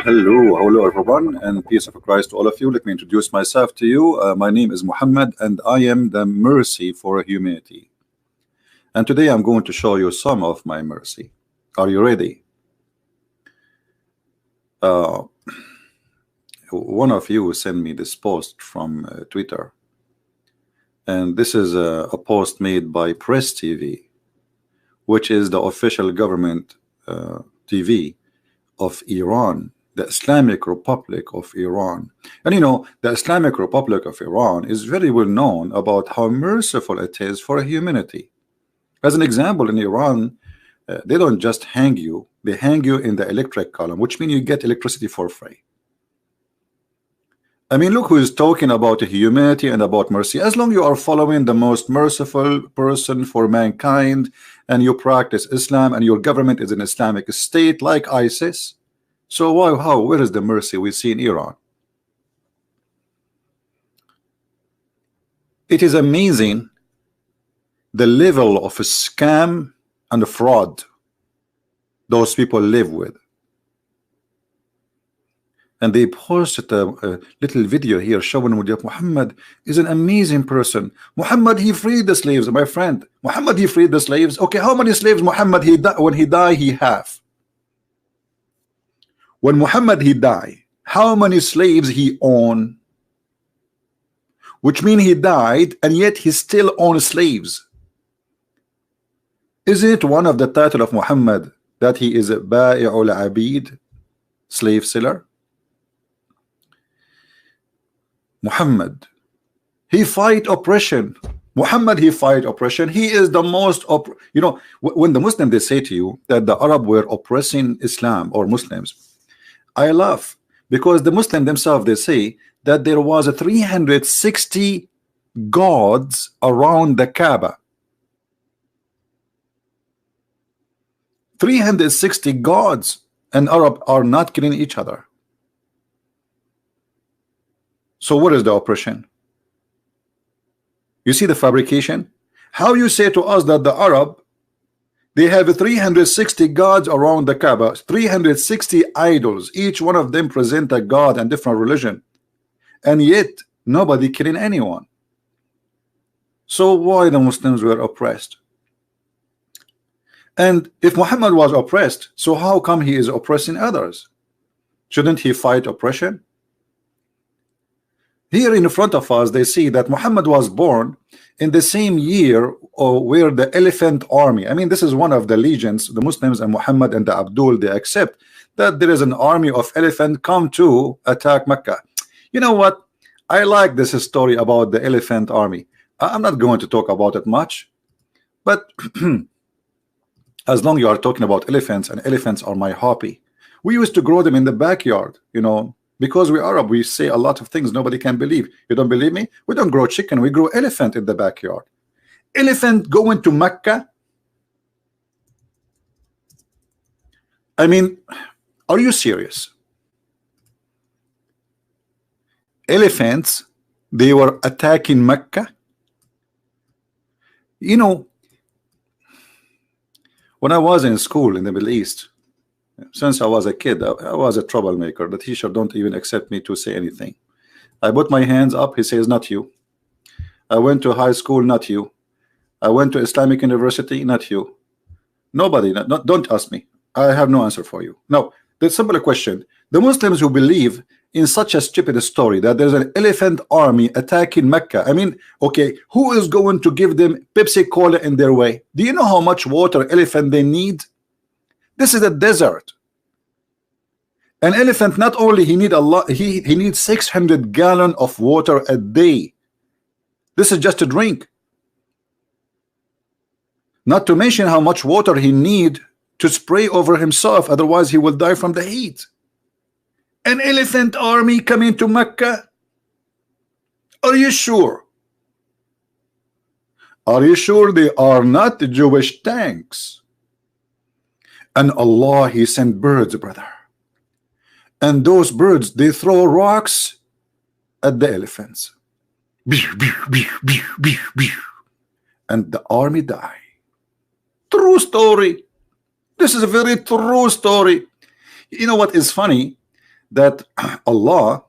Hello everyone, and peace of Christ to all of you. Let me introduce myself to you. My name is Muhammad, and I am the mercy for humanity. And today I'm going to show you some of my mercy. Are you ready? One of you sent me this post from Twitter, and this is a post made by Press TV, which is the official government TV of Iran, the Islamic Republic of Iran. And you know, the Islamic Republic of Iran is very well known about how merciful it is for humanity. As an example, in Iran, they don't just hang you, they hang you in the electric column, which means you get electricity for free. I mean, look who is talking about humanity and about mercy. As long as you are following the most merciful person for mankind, and you practice Islam, and your government is an Islamic state like ISIS, so where is the mercy we see in Iran? It is amazing the level of scam and fraud those people live with. And they posted a little video here showing Muhammad is an amazing person. Muhammad, he freed the slaves, my friend. Muhammad, he freed the slaves. Okay, how many slaves Muhammad when he died he have? When Muhammad he died, how many slaves he own? Which means he died and yet he still owns slaves. Isn't it one of the title of Muhammad that he is a Ba'i'ul Abid, slave seller? Muhammad, he fight oppression. Muhammad, he fight oppression. He is the most you know, when the Muslim they say to you that the Arab were oppressing Islam or Muslims, I laugh, because the Muslim themselves they say that there was a 360 gods around the Kaaba. 360 gods, and Arab are not killing each other. So what is the oppression? You see the fabrication? How you say to us that the Arab they have 360 gods around the Kaaba, 360 idols, each one of them present a god and different religion, and yet nobody killing anyone. So why the Muslims were oppressed? And if Muhammad was oppressed, so how come he is oppressing others? Shouldn't he fight oppression? Here in front of us they see that Muhammad was born in the same year where the elephant army, I mean this is one of the legions, the Muslims and Muhammad and the Abdul, they accept that there is an army of elephant come to attack Mecca. You know what, I like this story about the elephant army. I'm not going to talk about it much, but as long as you are talking about elephants, and elephants are my hobby, we used to grow them in the backyard, you know, because we Arab, we say a lot of things nobody can believe. You don't believe me? We don't grow chicken, we grow elephant in the backyard. Elephant going to Mecca? I mean, are you serious? Elephants, they were attacking Mecca? You know, when I was in school in the Middle East, since I was a kid, I was a troublemaker. The teacher don't even accept me to say anything. I put my hands up, he says, not you. I went to high school, not you. I went to Islamic University, not you. Nobody, don't ask me. I have no answer for you. Now, the simple question, the Muslims who believe in such a stupid story that there's an elephant army attacking Mecca, I mean, okay, who is going to give them Pepsi Cola in their way? Do you know how much water elephant they need? This is a desert. An elephant not only he need a lot, he needs 600 gallons of water a day. This is just a drink. Not to mention how much water he need to spray over himself, otherwise he will die from the heat. An elephant army coming to Mecca? Are you sure? Are you sure they are not Jewish tanks? And Allah, he sent birds, brother, and those birds they throw rocks at the elephants, and the army die. True story. This is a very true story. You know what is funny? that Allah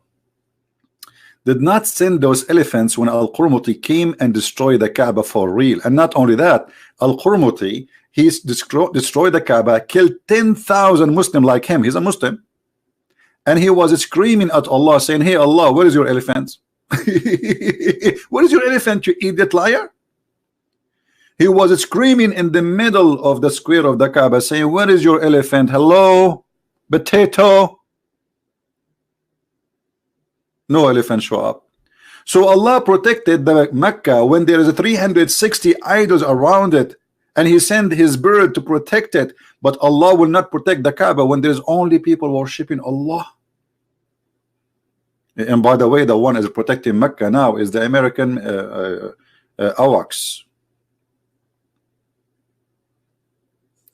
did not send those elephants when Al-Qurmuti came and destroyed the Kaaba for real. And not only that, Al-Qurmuti, he's destroyed the Kaaba, killed 10,000 Muslims like him. He's a Muslim. And he was screaming at Allah, saying, hey Allah, where is your elephant? Where is your elephant, you idiot liar? He was screaming in the middle of the square of the Kaaba, saying, where is your elephant? Hello, potato. No elephant show up. So Allah protected the Mecca when there is 360 idols around it, and he sent his bird to protect it. But Allah will not protect the Kaaba when there's only people worshiping Allah. And by the way, the one is protecting Mecca now is the American AWACS.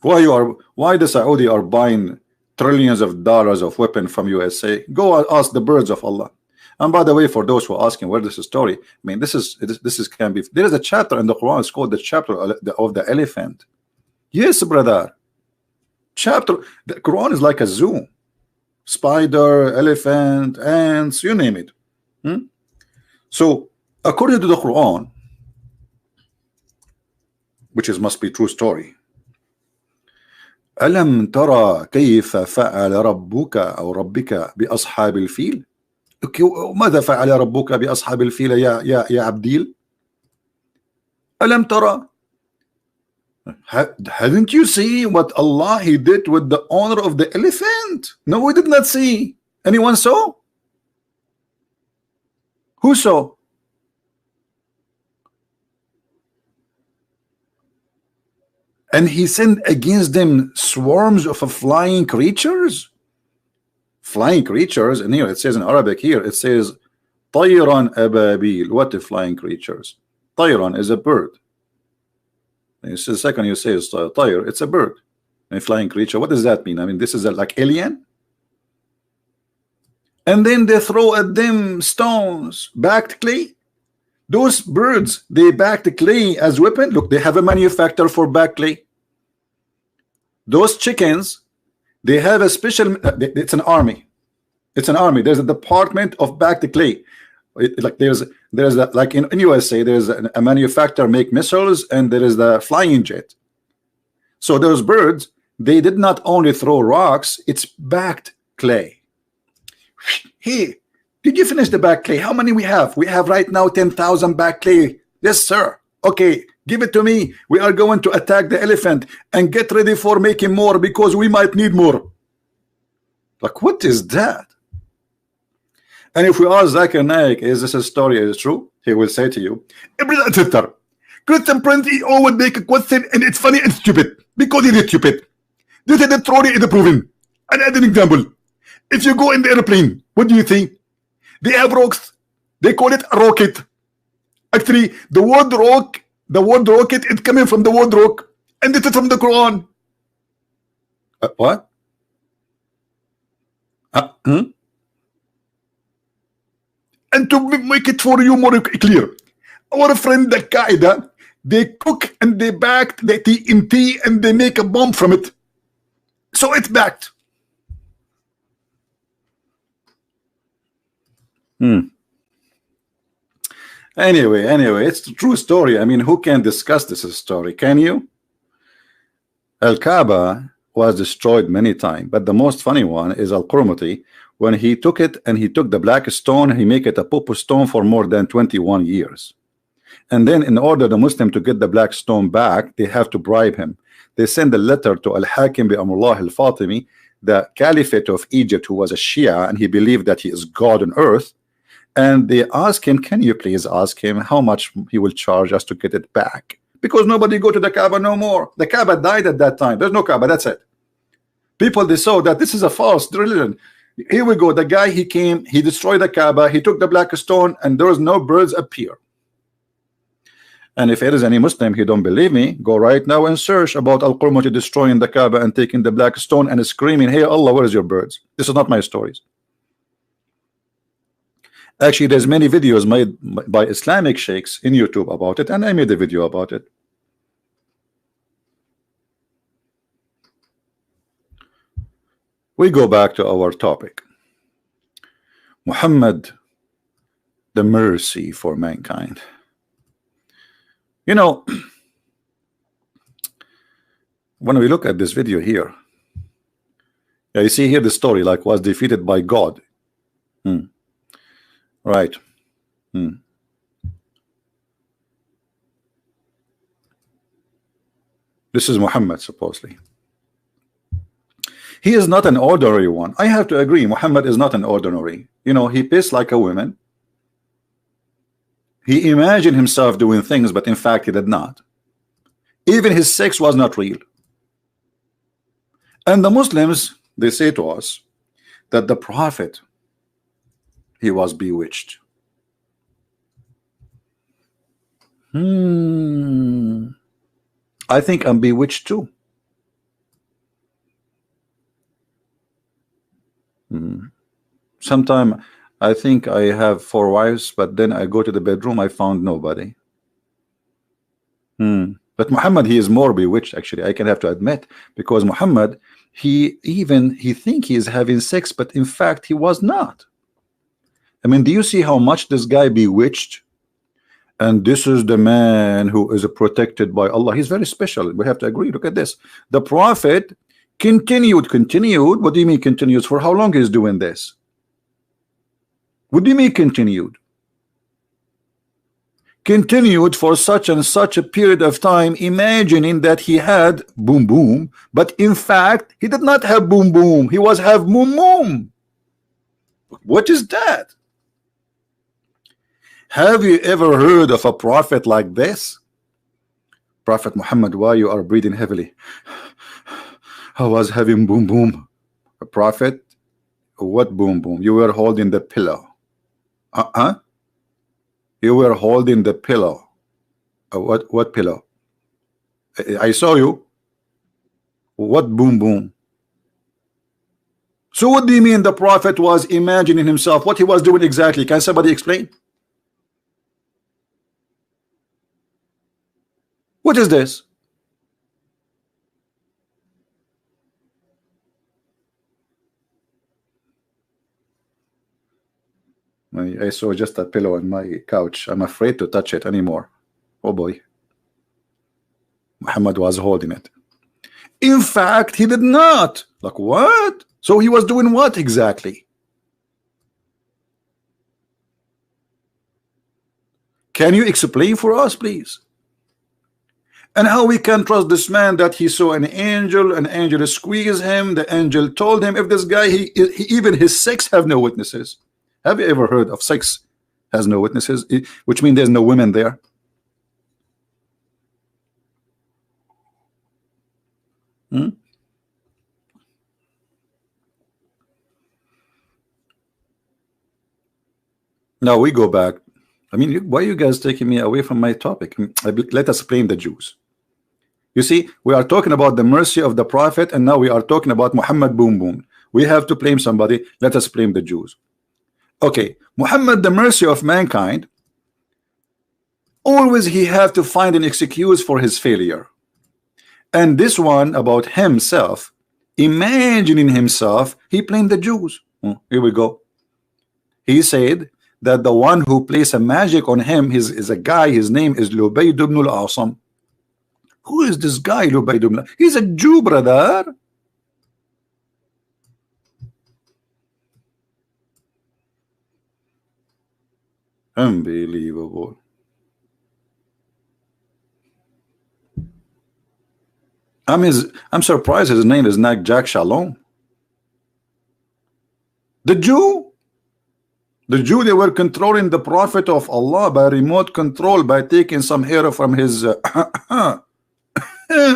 Why the Saudi are buying trillions of dollars of weapon from USA? Go ask the birds of Allah. And by the way, for those who are asking where this is story, I mean, this can be. There is a chapter in the Quran. It's called the chapter of the elephant. Yes, brother. The Quran is like a zoo. Spider, elephant, ants, you name it. So, according to the Quran, which must be true story. ألم ترى كيف فعل ربك أو ربك بأصحاب الفيل؟ ماذا فعل ربك بأصحاب الفيل يا عبديل؟ ألم ترى؟ Hadn't you see what Allah he did with the owner of the elephant? No, we did not see. Anyone saw? Who saw? And he sent against them swarms of flying creatures. Flying creatures, and here it says in Arabic, here it says طيران أبابيل. What is flying creatures? طيران is a bird. And the second you say is طير, it's a bird. A flying creature. What does that mean? I mean, this is like alien. And then they throw at them stones, backed clay. Those birds, they back the clay as weapon. Look, they have a manufacturer for back clay. Those chickens, they have a special. It's an army. It's an army. There's a department of back the clay. Like there's like in USA, there's a manufacturer make missiles, and there is the flying jet. So those birds, they did not only throw rocks. It's backed clay. Hey. Did you finish the back clay? How many we have? We have right now 10,000 back clay. Yes, sir. Okay, give it to me. We are going to attack the elephant and get ready for making more because we might need more. Like, what is that? And if we ask Zakir Naik, is this a story? Is it true? He will say to you, Christian Prince, he always make a question and it's funny and stupid because he is stupid. This is the theory is proven. And as an example, if you go in the airplane, what do you think? They have rocks. They call it a rocket. Actually, the word rocket is coming from the word rock, and it is from the Quran. What? And to make it for you more clear, our friend the Qaeda, they cook and they backed the TNT and they make a bomb from it. So it's backed. Anyway, it's a true story. I mean, who can discuss this story? Can you? Al-Kaaba was destroyed many times, but the most funny one is Al-Qurmuti. When he took it and he took the black stone, he make it a popo stone for more than 21 years. And then in order the Muslim to get the black stone back, they have to bribe him. They send a letter to Al-Hakim bi Amrullah al-Fatimi, the Caliphate of Egypt, who was a Shia, and he believed that he is God on earth. And they ask him, can you please ask him how much he will charge us to get it back? Because nobody go to the Kaaba no more. The Kaaba died at that time. There's no Kaaba, that's it. People, they saw that this is a false religion. Here we go. The guy, he came, he destroyed the Kaaba, he took the black stone, and there was no birds appear. And if there is any Muslim, he don't believe me, go right now and search about Al-Qurmuti destroying the Kaaba and taking the black stone and screaming, hey Allah, where is your birds? This is not my stories. Actually, there's many videos made by Islamic sheikhs in YouTube about it, and I made a video about it. We go back to our topic. Muhammad, the mercy for mankind. You know, when we look at this video here, you see here the story like was defeated by God. Right. This is Muhammad supposedly. He is not an ordinary one. I have to agree, Muhammad is not an ordinary. You know, he pissed like a woman. He imagined himself doing things, but in fact he did not. Even his sex was not real. And the Muslims, they say to us that the Prophet, he was bewitched. I think I'm bewitched too. Sometime I think I have 4 wives, but then I go to the bedroom, I found nobody. But Muhammad, he is more bewitched actually, I can have to admit, because Muhammad, he think he is having sex, but in fact he was not. I mean, do you see how much this guy bewitched? And this is the man who is protected by Allah. He's very special. We have to agree. Look at this. The Prophet continued. What do you mean continues? For how long is doing this? What do you mean continued? Continued for such and such a period of time, imagining that he had boom boom, but in fact he did not have boom boom. He was have moom moom. What is that? Have you ever heard of a prophet like this? Prophet Muhammad, why you are breathing heavily? I was having boom boom. A prophet, what boom boom? You were holding the pillow. You were holding the pillow. What pillow? I saw you. What boom boom? So what do you mean the prophet was imagining himself? What he was doing exactly? Can somebody explain? What is this? I saw just a pillow on my couch. I'm afraid to touch it anymore. Oh boy. Muhammad was holding it. In fact, he did not. Like what? So he was doing what exactly? Can you explain for us, please? And how we can trust this man that he saw an angel squeeze him, the angel told him, if this guy, even his sex have no witnesses. Have you ever heard of sex has no witnesses? Which means there's no women there. Now we go back. I mean, why are you guys taking me away from my topic? Let us blame the Jews. You see, we are talking about the mercy of the Prophet, and now we are talking about Muhammad boom boom. We have to blame somebody. Let us blame the Jews. Okay, Muhammad, the mercy of mankind, always he have to find an excuse for his failure. And this one about himself, imagining himself, he blamed the Jews. Here we go. He said that the one who plays a magic on him is a guy, his name is Lubayd ibn al-Asam. Who is this guy, Lubayd ibn? He's a Jew, brother. Unbelievable. I'm surprised his name is not Jack Shalom. The Jew, they were controlling the Prophet of Allah by remote control, by taking some hair from his I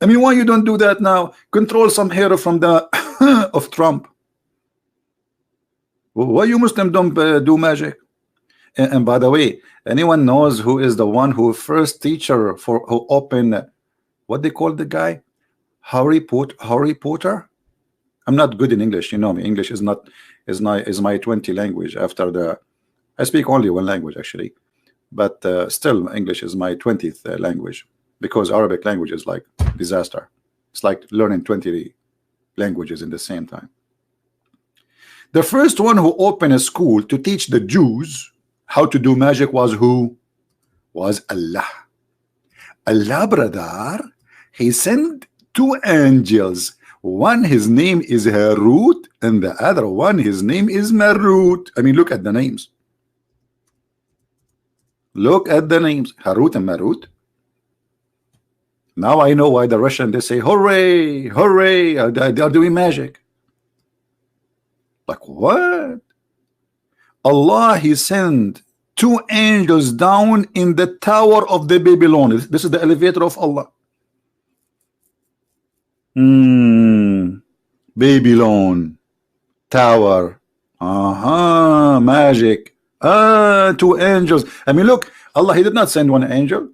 mean, why you don't do that now? Control some hair from the of Trump. Why you Muslim don't do magic? And by the way, anyone knows who is the one who first teacher who opened what they call the guy? Harry Potter? I'm not good in English, you know me. English is my 20 language. After I speak only one language actually, but still English is my 20th language, because Arabic language is like disaster. It's like learning 20 languages in the same time. The first one who opened a school to teach the Jews how to do magic was who? Was Allah. Allah, brother, he sent two angels. One, his name is Harut, and the other one, his name is Marut. I mean, look at the names. Look at the names, Harut and Marut. Now I know why the Russian, they say, hooray, hooray, they are doing magic. Like what? Allah, he sent two angels down in the tower of the Babylon. This is the elevator of Allah. Babylon tower. Magic. Two angels. I mean, look, Allah, he did not send one angel.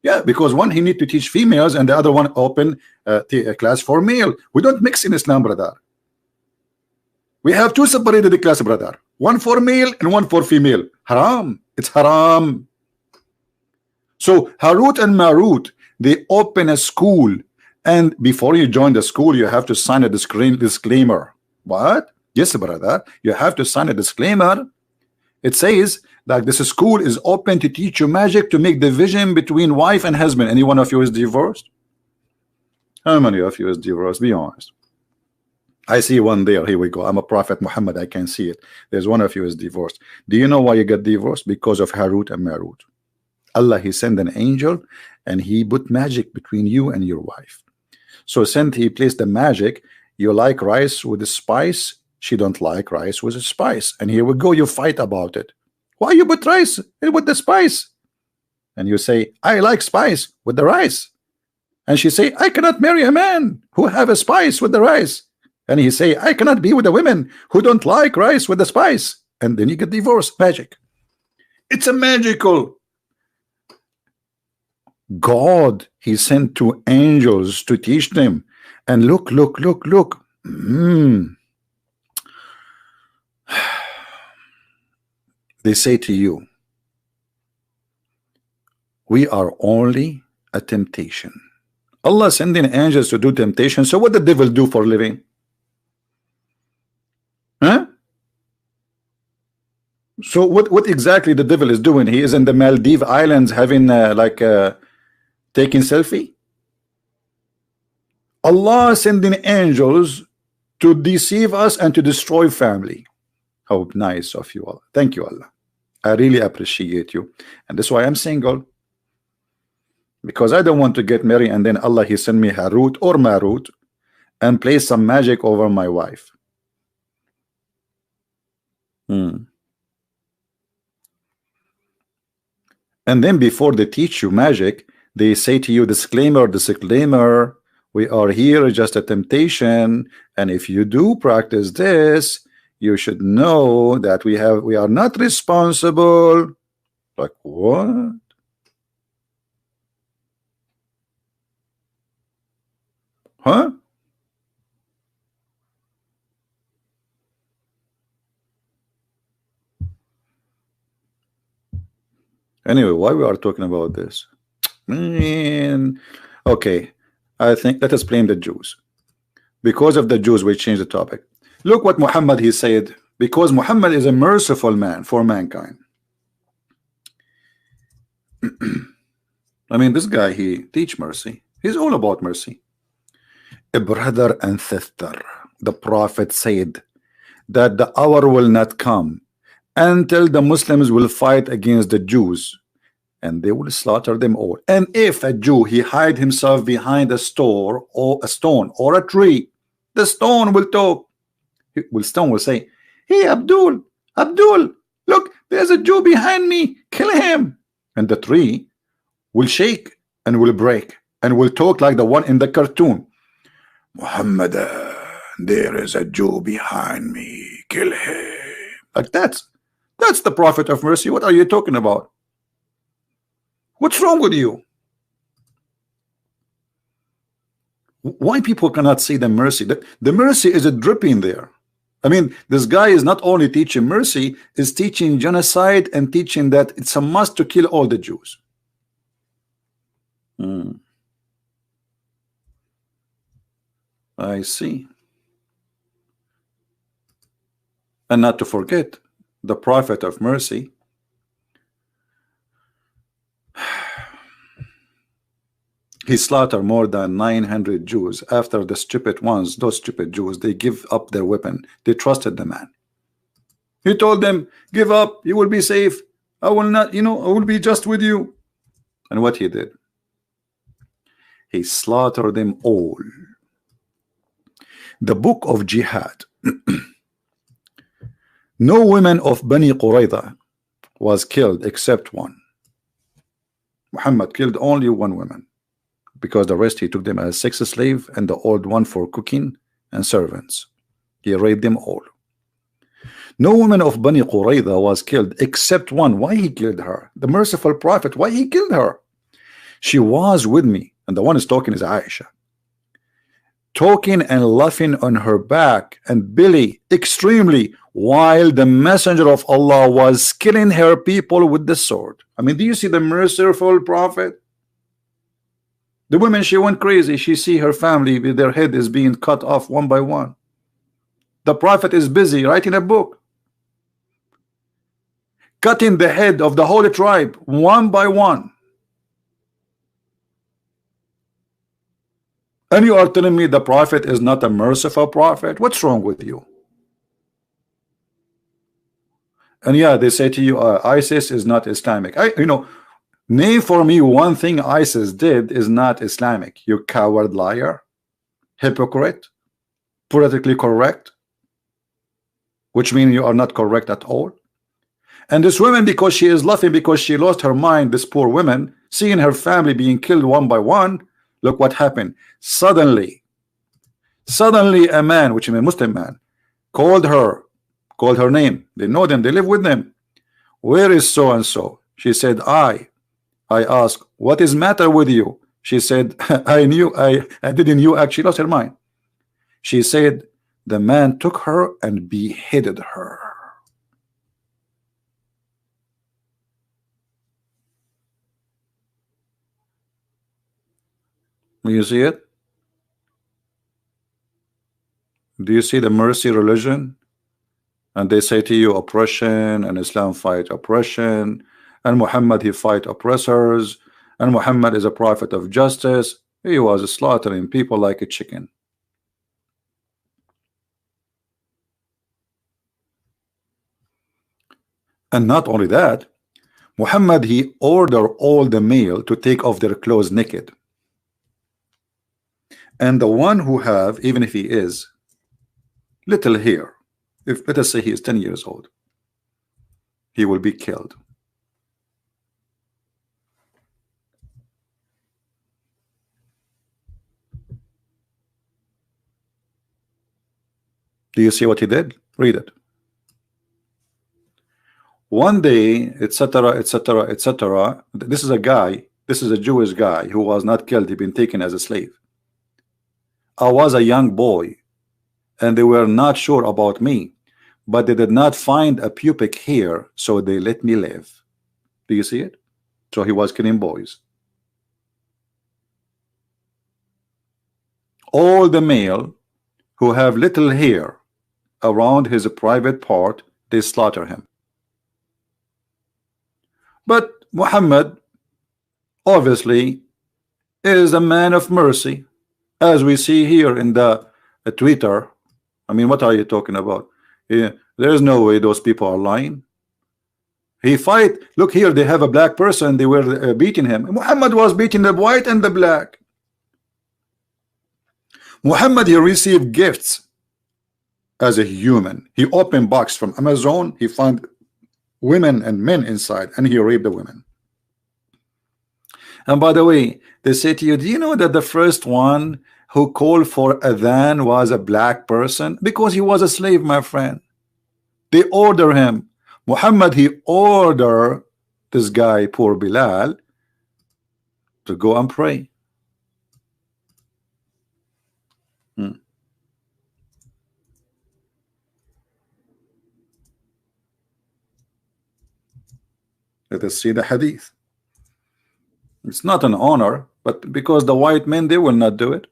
Yeah, because one, he need to teach females, and the other one open a class for male. We don't mix in Islam, brother. We have two separated class, brother. One for male and one for female. Haram. It's haram. So Harut and Marut, they open a school, and before you join the school, you have to sign a disclaimer. What? Yes, brother. You have to sign a disclaimer. It says that this school is open to teach you magic to make division between wife and husband. Any one of you is divorced? How many of you is divorced? Be honest. I see one there. Here we go. I'm a Prophet Muhammad. I can see it. There's one of you is divorced. Do you know why you got divorced? Because of Harut and Marut. Allah, he sent an angel and he put magic between you and your wife. So since he placed the magic, you like rice with the spice, she don't like rice with the spice. And here we go, you fight about it. Why you put rice with the spice? And you say, I like spice with the rice. And she say, I cannot marry a man who have a spice with the rice. And he say, I cannot be with a woman who don't like rice with the spice. And then you get divorced. Magic. It's a magical. God, he sent two angels to teach them. And look. They say to you, we are only a temptation. Allah sending angels to do temptation. So what the devil do for a living? Huh? So what exactly the devil is doing? He is in the Maldives Islands having taking selfie. Allah sending angels to deceive us and to destroy family. How nice of you all. Thank you, Allah. I really appreciate you. And that's why I'm single. Because I don't want to get married and then Allah, he send me Harut or Marut and play some magic over my wife. And then before they teach you magic, they say to you, disclaimer, we are here just a temptation, and if you do practice this, you should know that we are not responsible. Like what? Huh? Anyway, why we are talking about this? Okay, I think let us blame the Jews. Because of the Jews, we change the topic. Look what Muhammad, he said, because Muhammad is a merciful man for mankind. I mean, this guy, he teach mercy. He's all about mercy. A brother and sister, the Prophet said that the hour will not come until the Muslims will fight against the Jews and they will slaughter them all. And if a Jew, he hide himself behind a store or a stone or a tree, the stone will talk. Stone will say, hey, Abdul, look, there's a Jew behind me, kill him. And the tree will shake and will break and will talk like the one in the cartoon. Muhammad, there is a Jew behind me, kill him. Like that's the Prophet of mercy. What are you talking about? What's wrong with you? Why people cannot see the mercy? The mercy is a dripping there. I mean, this guy is not only teaching mercy, is teaching genocide and teaching that it's a must to kill all the Jews. I see. And not to forget, the prophet of mercy, he slaughtered more than 900 Jews. After the stupid ones, those stupid Jews, they give up their weapon. They trusted the man. He told them, give up, you will be safe. I will not, I will be just with you. And what he did? He slaughtered them all. The book of Jihad. No women of Bani Qurayza was killed except one. Muhammad killed only one woman, because the rest he took them as sex slave, and the old one for cooking and servants. He raped them all. No woman of Bani Qurayza was killed except one. Why he killed her? The merciful prophet, why he killed her? She was with me, and the one is talking is Aisha, talking and laughing on her back and belly extremely, while the messenger of Allah was killing her people with the sword. I mean, do you see the merciful prophet? The woman, she went crazy. She see her family with their head is being cut off one by one. The prophet is busy writing a book, cutting the head of the whole tribe one by one. And you are telling me the prophet is not a merciful prophet? What's wrong with you? And yeah, they say to you, ISIS is not Islamic. Name for me one thing ISIS did is not Islamic. You coward liar, hypocrite, politically correct, which means you are not correct at all. And this woman, because she is laughing because she lost her mind, this poor woman, seeing her family being killed one by one, look what happened. Suddenly a man, which is a Muslim man, called her name. They know them, they live with them. Where is so and so? She said, I asked, what is matter with you? She said, I didn't knew. Actually lost her mind. She said, the man took her and beheaded her. Do you see it? Do you see the mercy religion? And they say to you, oppression, and Islam fight oppression, and Muhammad, he fight oppressors, and Muhammad is a prophet of justice. He was slaughtering people like a chicken. And not only that, Muhammad, he ordered all the male to take off their clothes naked. And the one who have, even if he is little hair, if let us say he is 10 years old, he will be killed. Do you see what he did? Read it. One day, etc., etc., etc. This is a guy, this is a Jewish guy who was not killed. He'd been taken as a slave. I was a young boy, and they were not sure about me, but they did not find a pubic hair, so they let me live. Do you see it? So he was killing boys. All the male who have little hair around his private part, they slaughter him. But Muhammad obviously is a man of mercy, as we see here in the Twitter. I mean, what are you talking about? Yeah, there's no way those people are lying. He fight. Look here, they have a black person. They were beating him. Muhammad was beating the white and the black. Muhammad, he received gifts as a human. He opened box from Amazon. He found women and men inside, and he raped the women. And by the way, they say to you, do you know that the first one who called for adhan was a black person? Because he was a slave, my friend. They order him. Muhammad, he ordered this guy, poor Bilal, to go and pray. Let us see the hadith. It's not an honor, but because the white men, they will not do it.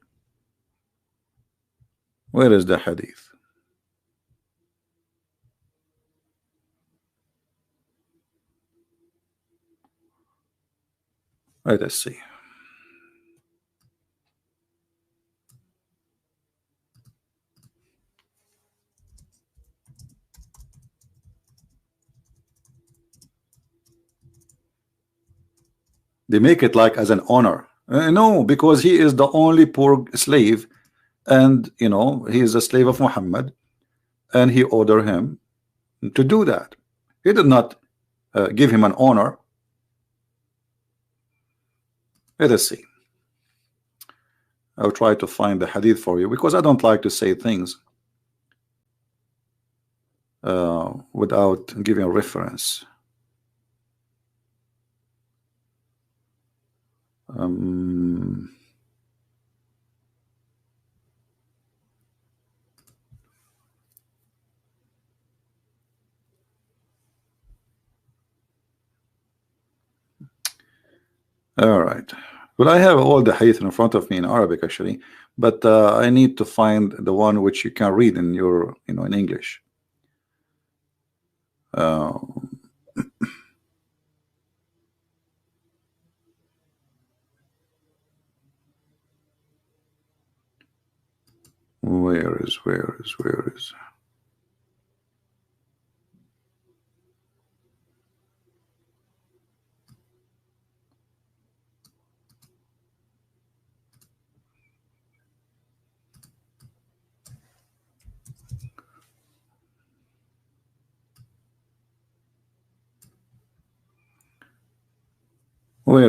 Where is the hadith? Let us see. They make it like as an honor. No, because he is the only poor slave, and you know he is a slave of Muhammad, and he ordered him to do that. He did not give him an honor. Let us see. I'll try to find the hadith for you because I don't like to say things without giving a reference. All right. Well, I have all the hadith in front of me in Arabic actually, but I need to find the one which you can read in your, you know, in English. Where is? Where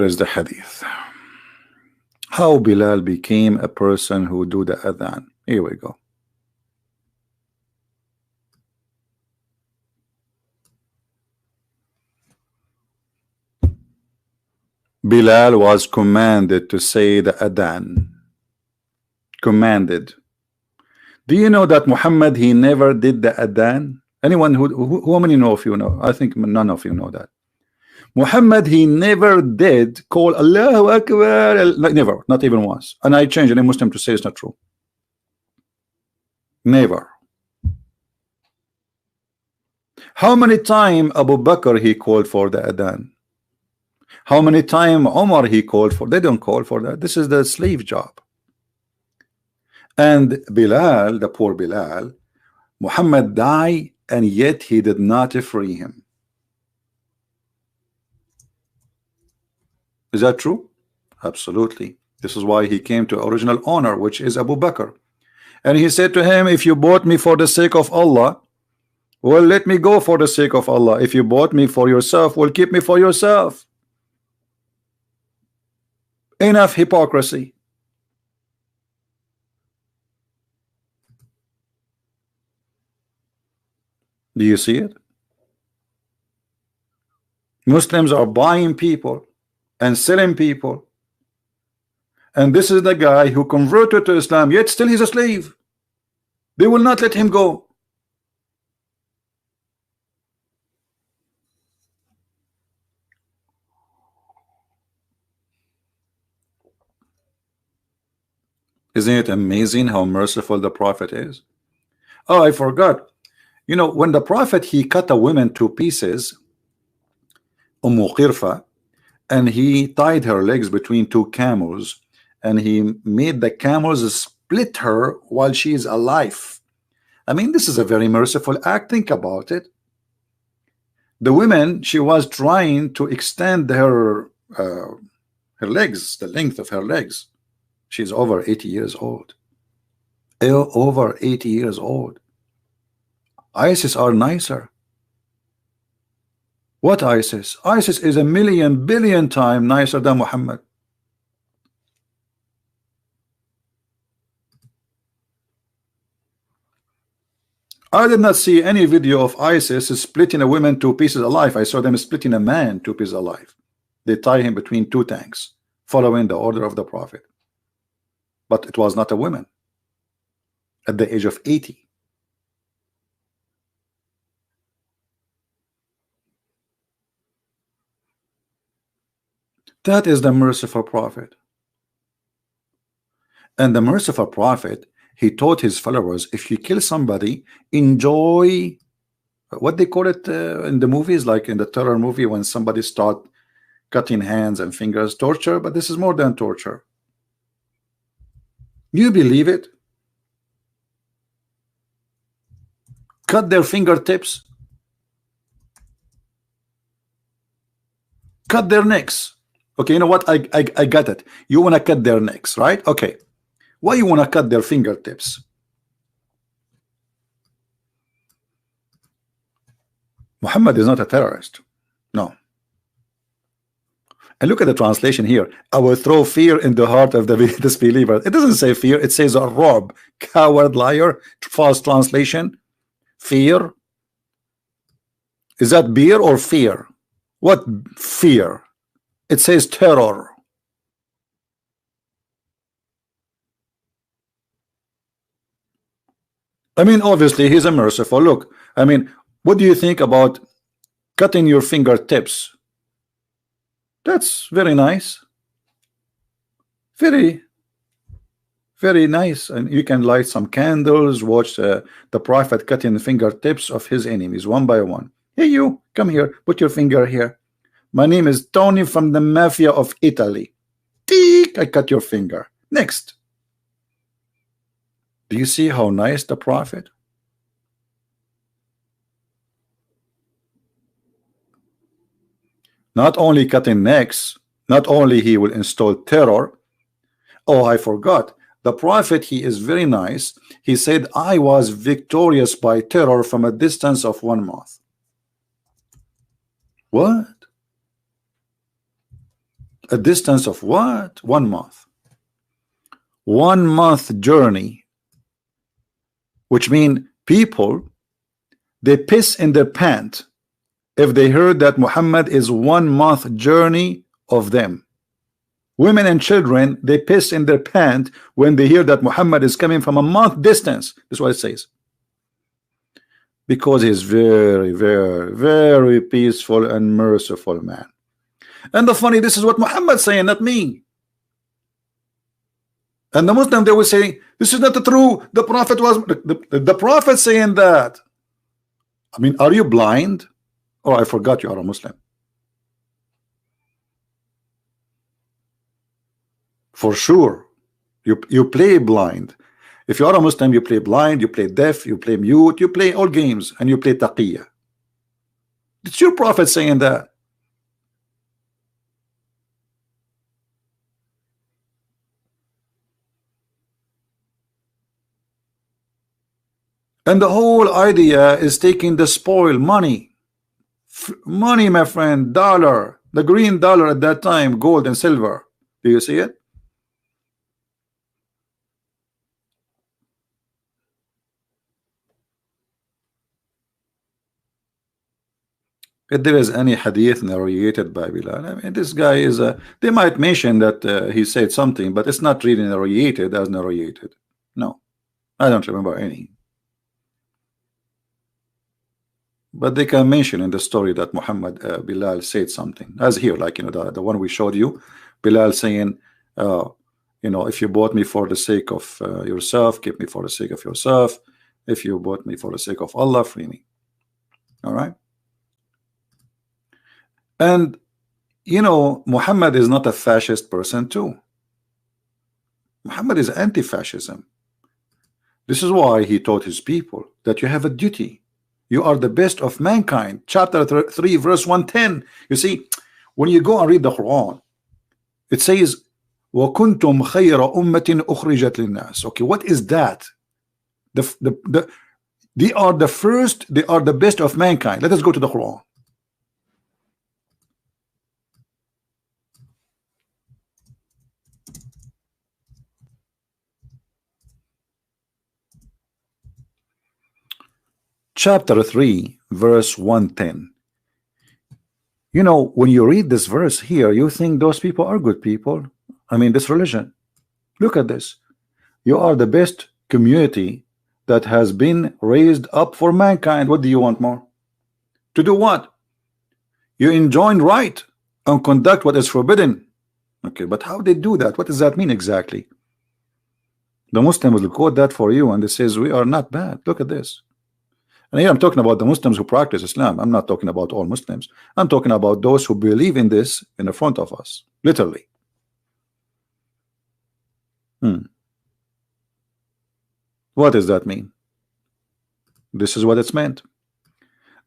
is the hadith? How Bilal became a person who do the adhan. Here we go. Bilal was commanded to say the adhan. Commanded. Do you know that Muhammad, he never did the adhan? Anyone who many know of you know? I think none of you know that. Muhammad, he never did call Allahu Akbar, never, not even once. And I changed any Muslim to say it's not true. Never. How many times Abu Bakr he called for the adhan? How many times Omar he called for? They don't call for that. This is the slave job. And Bilal, the poor Bilal, Muhammad died, and yet he did not free him. Is that true? Absolutely. This is why he came to original owner, which is Abu Bakr. And he said to him, if you bought me for the sake of Allah, well, let me go for the sake of Allah. If you bought me for yourself, well, keep me for yourself. Enough hypocrisy. Do you see it? Muslims are buying people and selling people, and this is the guy who converted to Islam, yet still he's a slave. They will not let him go. Isn't it amazing how merciful the Prophet is? Oh, I forgot. You know, when the Prophet, he cut a woman to pieces, Qirfa, and he tied her legs between two camels, and he made the camels split her while she is alive. I mean, this is a very merciful act. Think about it. The woman, she was trying to extend her legs, the length of her legs. She's over 80 years old. Over 80 years old. ISIS are nicer. What ISIS? ISIS is a million billion times nicer than Muhammad. I did not see any video of ISIS splitting a woman two pieces alive. I saw them splitting a man two pieces alive. They tie him between two tanks, following the order of the Prophet. But it was not a woman at the age of 80. That is the merciful Prophet. And the merciful Prophet, he taught his followers, if you kill somebody, enjoy what they call it in the movies, like in the terror movie, when somebody start cutting hands and fingers, torture, but this is more than torture. You believe it? Cut their fingertips, cut their necks. Okay, you know what? I got it. You want to cut their necks, right? Okay. Why you want to cut their fingertips? Muhammad is not a terrorist. No. And look at the translation here. I will throw fear in the heart of the disbeliever. It doesn't say fear. It says a rob, coward, liar. False translation. Fear. Is that beer or fear? What fear? It says terror. I mean, obviously, he's a merciful. Look, I mean, what do you think about cutting your fingertips? That's very nice. Very, very nice. And you can light some candles, watch the prophet cutting the fingertips of his enemies one by one. Hey, you, come here, put your finger here. My name is Tony from the mafia of Italy. Tick, I cut your finger. Next. Do you see how nice the prophet? Not only cutting necks, not only he will install terror. Oh, I forgot. The prophet, he is very nice. He said, I was victorious by terror from a distance of 1 month. What? A distance of what? 1 month. 1 month journey. Which means people, they piss in their pants if they heard that Muhammad is 1 month journey of them. Women and children, they piss in their pants when they hear that Muhammad is coming from a month distance. That's what it says. Because he's very, very, very peaceful and merciful man. And the funny, this is what Muhammad saying, not me. And the Muslim, they will say, this is not true. The prophet was the prophet saying that. I mean, are you blind? Oh, I forgot you are a Muslim. For sure. You play blind. If you are a Muslim, you play blind, you play deaf, you play mute, you play all games, and you play taqiyya. It's your prophet saying that. And the whole idea is taking the spoil, money. Money, my friend, dollar. The green dollar at that time, gold and silver. Do you see it? If there is any hadith narrated by Bilal, I mean, this guy is a. They might mention that he said something, but it's not really narrated as narrated. No, I don't remember any. But they can mention in the story that Muhammad Bilal said something, as here, like, you know, the one we showed you, Bilal saying, you know, if you bought me for the sake of yourself, keep me for the sake of yourself. If you bought me for the sake of Allah, free me. All right. And you know, Muhammad is not a fascist person too. Muhammad is anti-fascism. This is why he taught his people that you have a duty. You are the best of mankind. Chapter 3 verse 110. You see, when you go and read the Quran, it says وَكُنْتُمْ خَيْرَ أُمَّةٍ أُخْرِجَتْ لِلنَّاسِ. Okay, what is that? They are the first, they are the best of mankind. Let us go to the Quran. Chapter 3 verse 110. You know, when you read this verse here, you think those people are good people. I mean, this religion, look at this. You are the best community that has been raised up for mankind. What do you want more? To do what? You enjoin right and conduct what is forbidden. Okay, but how they do that? What does that mean exactly? The Muslims will quote that for you, and it says we are not bad. Look at this. And here I'm talking about the Muslims who practice Islam. I'm not talking about all Muslims. I'm talking about those who believe in this in the front of us, literally. What does that mean? This is what it's meant.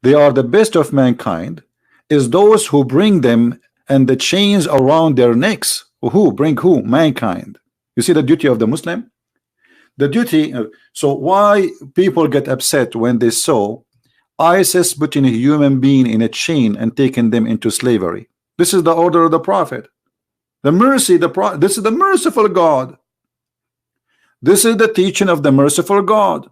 They are the best of mankind is those who bring them and the chains around their necks. Who bring who? Mankind. You see the duty of the Muslim? The duty. So why people get upset when they saw ISIS putting a human being in a chain and taking them into slavery? This is the order of the Prophet. The mercy, this is the merciful God. This is the teaching of the merciful God.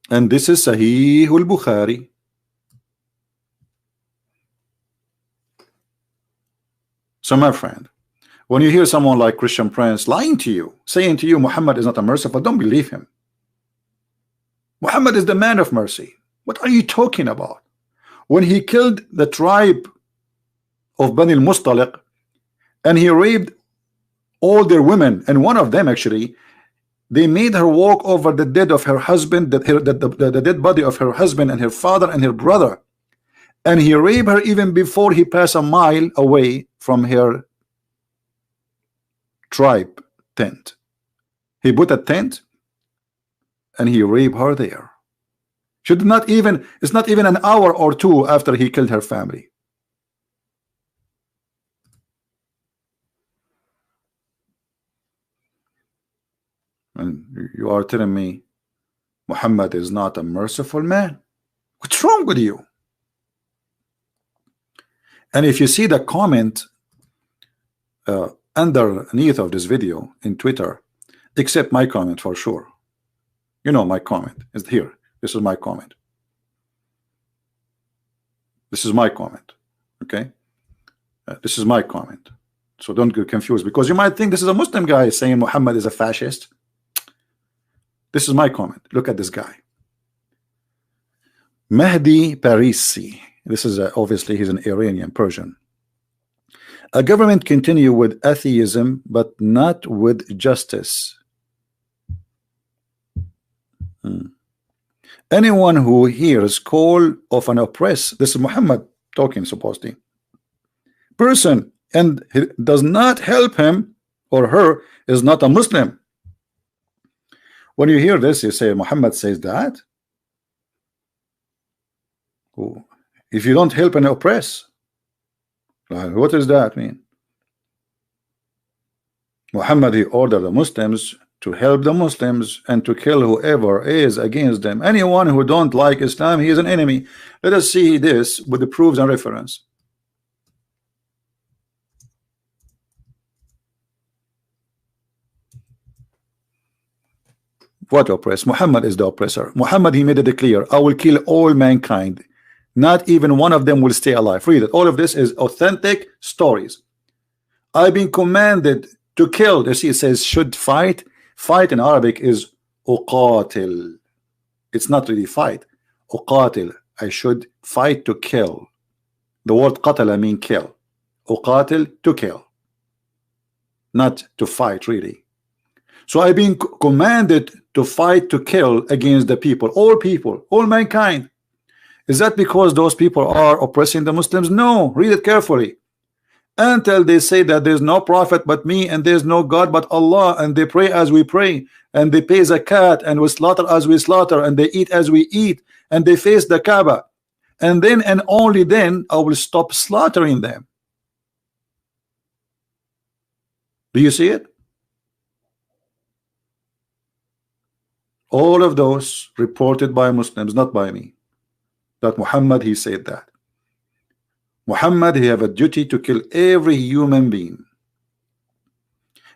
And this is Sahih al-Bukhari. So my friend, when you hear someone like Christian Prince lying to you, saying to you Muhammad is not a merciful, don't believe him. Muhammad is the man of mercy. What are you talking about? When he killed the tribe of Bani al-Mustaliq and he raped all their women, and one of them actually, they made her walk over the dead of her husband, the dead body of her husband and her father and her brother, and he raped her even before he passed a mile away from her tribe tent. He put a tent and he raped her there. It's not even an hour or two after he killed her family. And you are telling me Muhammad is not a merciful man? What's wrong with you? And if you see the comment underneath of this video in Twitter, except my comment for sure. You know my comment is here. This is my comment. This is my comment. Okay? This is my comment. So don't get confused, because you might think this is a Muslim guy saying Muhammad is a fascist. This is my comment. Look at this guy. Mahdi Parisi. This is obviously he's an Iranian Persian. A government continue with atheism but not with justice. Anyone who hears call of an oppressed, this is Muhammad talking supposedly, person and does not help him or her is not a Muslim. When you hear this, you say Muhammad says that. If you don't help and oppress, what does that mean? Muhammad, he ordered the Muslims to help the Muslims and to kill whoever is against them. Anyone who don't like Islam, he is an enemy. Let us see this with the proofs and reference. What oppress? Muhammad is the oppressor. Muhammad, he made it clear, I will kill all mankind. Not even one of them will stay alive. Read it. All of this is authentic stories. I've been commanded to kill. You see, it says should fight. Fight in Arabic is uqatil. It's not really fight. Uqatil. I should fight to kill. The word qatala mean kill. Uqatil, to kill. Not to fight really. So I've been commanded to fight to kill against the people, all mankind. Is that because those people are oppressing the Muslims? No, read it carefully. Until they say that there's no prophet but me and there's no God but Allah, and they pray as we pray, and they pay zakat, and we slaughter as we slaughter, and they eat as we eat, and they face the Kaaba, and then and only then I will stop slaughtering them. Do you see it? All of those reported by Muslims, not by me. That Muhammad, he said that. Muhammad, he have a duty to kill every human being.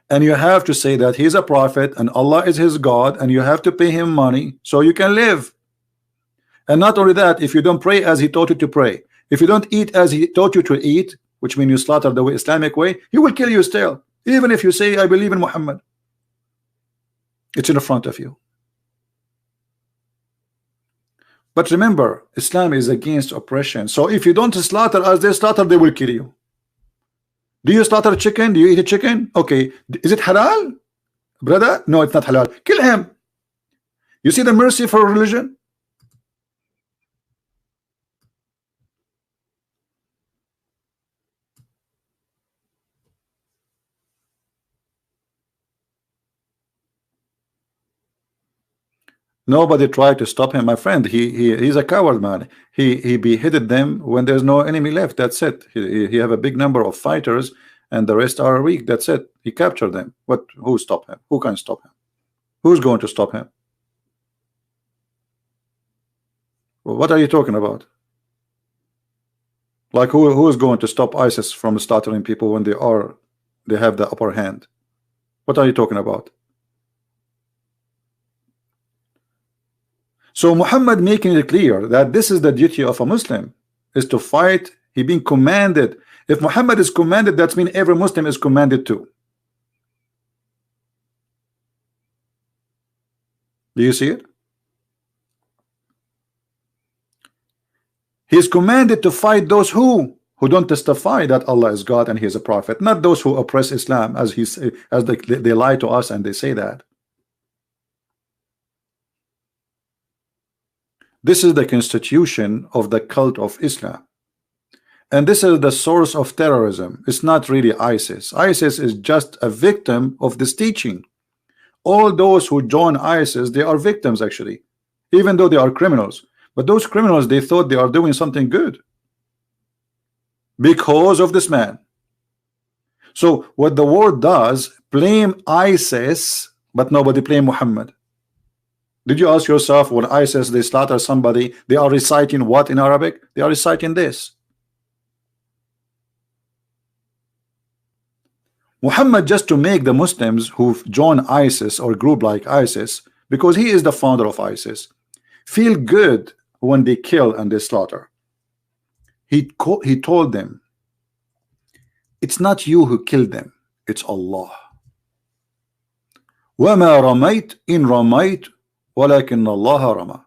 And you have to say that he's a prophet and Allah is his God, and you have to pay him money so you can live. And not only that, if you don't pray as he taught you to pray, if you don't eat as he taught you to eat, which means you slaughter the Islamic way, he will kill you still, even if you say I believe in Muhammad. It's in the front of you. But remember, Islam is against oppression. So if you don't slaughter as they slaughter, they will kill you. Do you slaughter chicken? Do you eat a chicken? Okay. Is it halal? Brother, no, it's not halal. Kill him. You see the mercy for religion? Nobody tried to stop him, my friend. He's a coward, man. He beheaded them when there's no enemy left. That's it. He have a big number of fighters, and the rest are weak. That's it. He captured them. What? Who stopped him? Who can stop him? Who's going to stop him? What are you talking about? Like who is going to stop ISIS from slaughtering people when they have the upper hand? What are you talking about? So Muhammad making it clear that this is the duty of a Muslim, is to fight. He being commanded. If Muhammad is commanded, that means every Muslim is commanded too. Do you see it? He is commanded to fight those who don't testify that Allah is God and He is a prophet, not those who oppress Islam, as they lie to us and they say that. This is the constitution of the cult of Islam, and this is the source of terrorism. It's not really ISIS. ISIS is just a victim of this teaching. All those who join ISIS, they are victims actually, even though they are criminals. But those criminals, they thought they are doing something good because of this man. So what the world does, blame ISIS, but nobody blame Muhammad. Did you ask yourself, when ISIS they slaughter somebody, they are reciting what in Arabic? They are reciting this. Muhammad, just to make the Muslims who join ISIS or group like ISIS, because he is the founder of ISIS, feel good when they kill and they slaughter. He told them, it's not you who killed them, it's Allah. وَمَا رَمَيْتَ إِن رَمَيْتَ وَلَكِنَّ اللَّهَ رَمَى.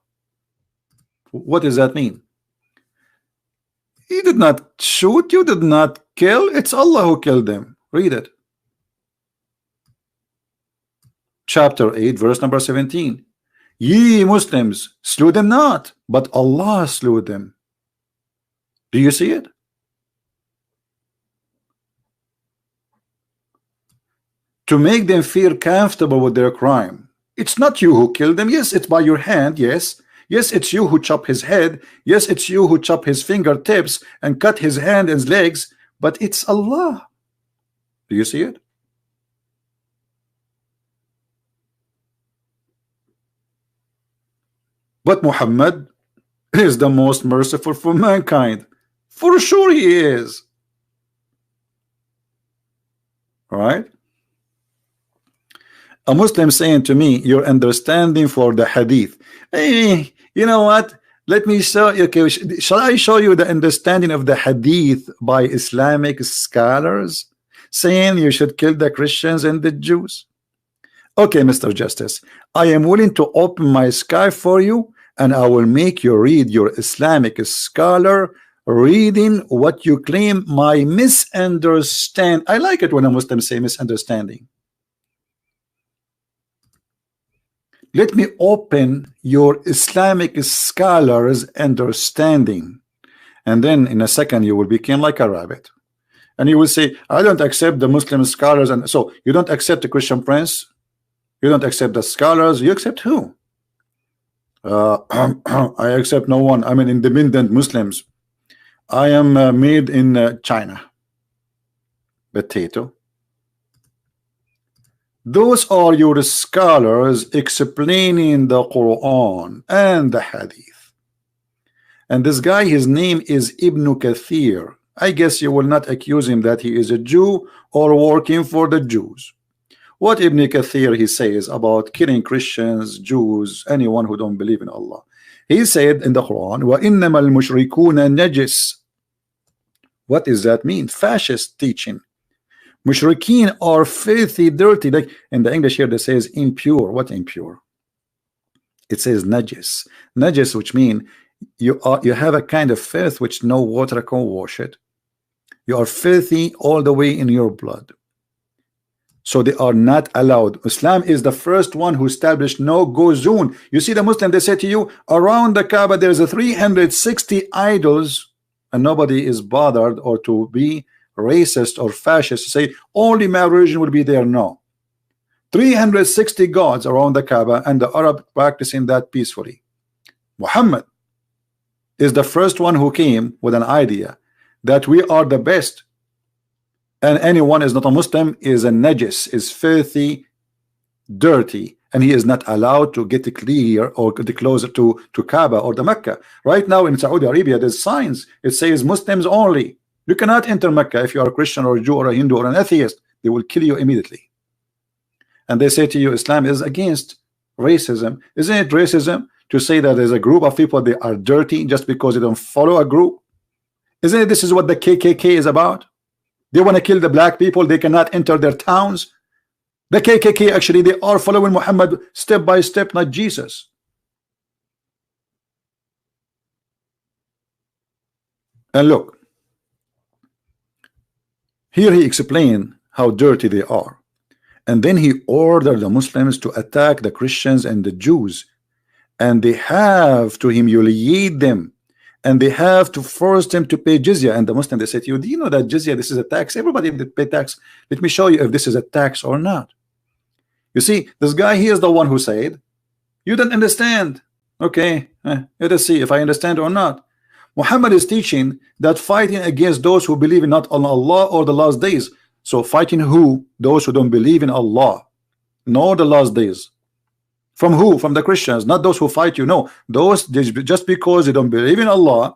What does that mean? You did not shoot, you did not kill, it's Allah who killed them. Read it. Chapter 8, verse number 17. Ye Muslims slew them not, but Allah slew them. Do you see it? To make them feel comfortable with their crime. It's not you who killed them. Yes, it's by your hand. Yes, it's you who chop his head. Yes, it's you who chop his fingertips and cut his hand and his legs. But it's Allah. Do you see it? But Muhammad is the most merciful for mankind. For sure he is. All right? A Muslim saying to me, your understanding for the hadith. Hey, you know what? Let me show you. Okay, shall I show you the understanding of the hadith by Islamic scholars saying you should kill the Christians and the Jews? Okay, Mr. Justice, I am willing to open my sky for you, and I will make you read your Islamic scholar reading what you claim my misunderstand. I like it when a Muslim say misunderstanding. Let me open your Islamic scholars understanding, and then in a second you will become like a rabbit, and you will say, I don't accept the Muslim scholars. And so you don't accept the Christian Prince, you don't accept the scholars, you accept who? I accept no one. I'm an independent Muslims. I am made in China. Potato. Those are your scholars explaining the Quran and the Hadith. And this guy, his name is Ibn Kathir. I guess you will not accuse him that he is a Jew or working for the Jews. What Ibn Kathir he says about killing Christians, Jews, anyone who don't believe in Allah. He said in the Quran, وَإِنَّمَا الْمُشْرِكُونَ نَجِسٌ. What does that mean? Fascist teaching. Mushrikeen are filthy, dirty. Like in the English here, that says impure. What impure? It says najis. Najis, which mean you have a kind of filth which no water can wash it. You are filthy all the way in your blood. So they are not allowed. Islam is the first one who established no-go zone. You see the Muslim, they say to you, around the Kaaba there's a 360 idols, and nobody is bothered or to be racist or fascist to say only my religion will be there. No. 360 gods around the Kaaba, and the Arab practicing that peacefully. Muhammad is the first one who came with an idea that we are the best, and anyone is not a Muslim is a najis, is filthy, dirty, and he is not allowed to get clear or get closer to Kaaba or the Mecca. Right now in Saudi Arabia there's signs, it says Muslims only. You cannot enter Mecca if you are a Christian or a Jew or a Hindu or an atheist. They will kill you immediately. And they say to you Islam is against racism. Isn't it racism to say that there's a group of people they are dirty just because they don't follow a group? Isn't it this is what the KKK is about? They want to kill the black people, they cannot enter their towns. The KKK actually they are following Muhammad step by step, not Jesus. And look, here he explained how dirty they are, and then he ordered the Muslims to attack the Christians and the Jews, and they have to humiliate them, and they have to force them to pay jizya. And the Muslim, they say to you, do you know that jizya, this is a tax? Everybody that pay tax. Let me show you if this is a tax or not. You see, this guy, he is the one who said, you don't understand. Okay, let us see if I understand or not. Muhammad is teaching that fighting against those who believe in not on Allah or the last days. So fighting who? Those who don't believe in Allah nor the last days. From who? From the Christians, not those who fight you. No, those just because they don't believe in Allah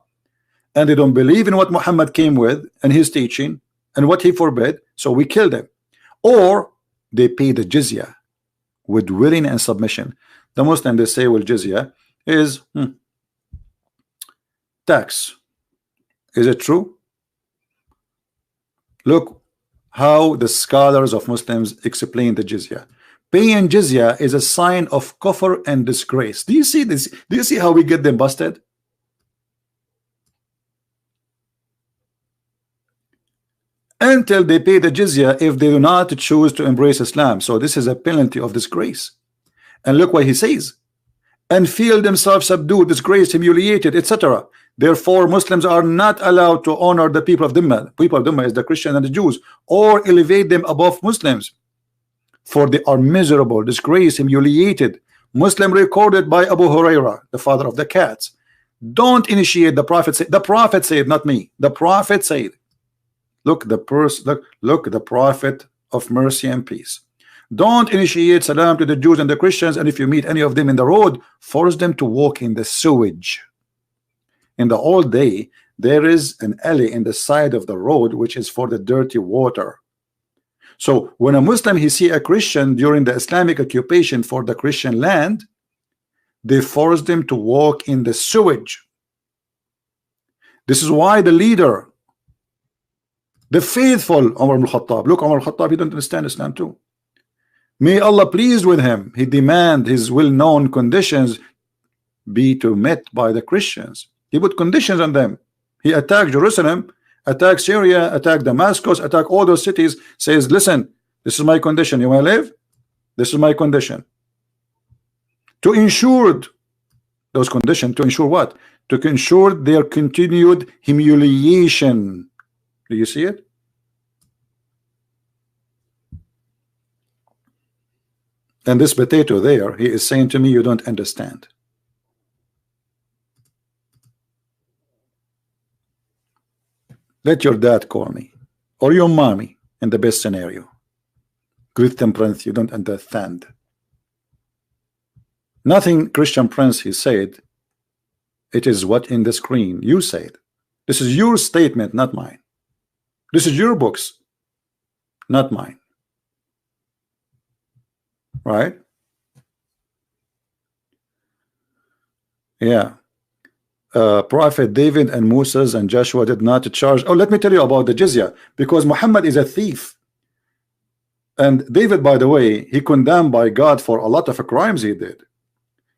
and they don't believe in what Muhammad came with and his teaching and what he forbid, so we kill them. Or they pay the jizya with willing and submission. The Muslim, they say, well, jizya is tax. Is it true? Look how the scholars of Muslims explain the jizya. Paying jizya is a sign of kufr and disgrace. Do you see this? Do you see how we get them busted? Until they pay the jizya if they do not choose to embrace Islam. So this is a penalty of disgrace. And look what he says. And feel themselves subdued, disgraced, humiliated, etc. Therefore, Muslims are not allowed to honor the people of Dhimma. People of Dhimma is the Christians and the Jews, or elevate them above Muslims. For they are miserable, disgraced, humiliated. Muslim recorded by Abu Huraira, the father of the cats. Don't initiate, the Prophet said. The Prophet said, not me. The Prophet said. Look, the Prophet of mercy and peace. Don't initiate salam to the Jews and the Christians, and if you meet any of them in the road, force them to walk in the sewage. In the old day, there is an alley in the side of the road which is for the dirty water. So when a Muslim he see a Christian during the Islamic occupation for the Christian land, they force them to walk in the sewage. This is why the leader, the faithful Umar ibn Khattab, look, Umar ibn Khattab, he don't understand Islam too. May Allah pleased with him, he demand his well-known conditions be to met by the Christians. He put conditions on them. He attacked Jerusalem, attack Syria, attack Damascus, attack all those cities, says, listen, this is my condition. You want to live? This is my condition. To ensure those conditions, to ensure what? To ensure their continued humiliation. Do you see it? And this potato there, he is saying to me, you don't understand. Let your dad call me, or your mommy, in the best scenario. Christian Prince, you don't understand. Nothing Christian Prince, he said. It is what in the screen you said. This is your statement, not mine. This is your books, not mine. Right? Yeah. Prophet David and Moses and Joshua did not charge. Oh, let me tell you about the jizya, because Muhammad is a thief. And David, by the way, he condemned by God for a lot of crimes he did.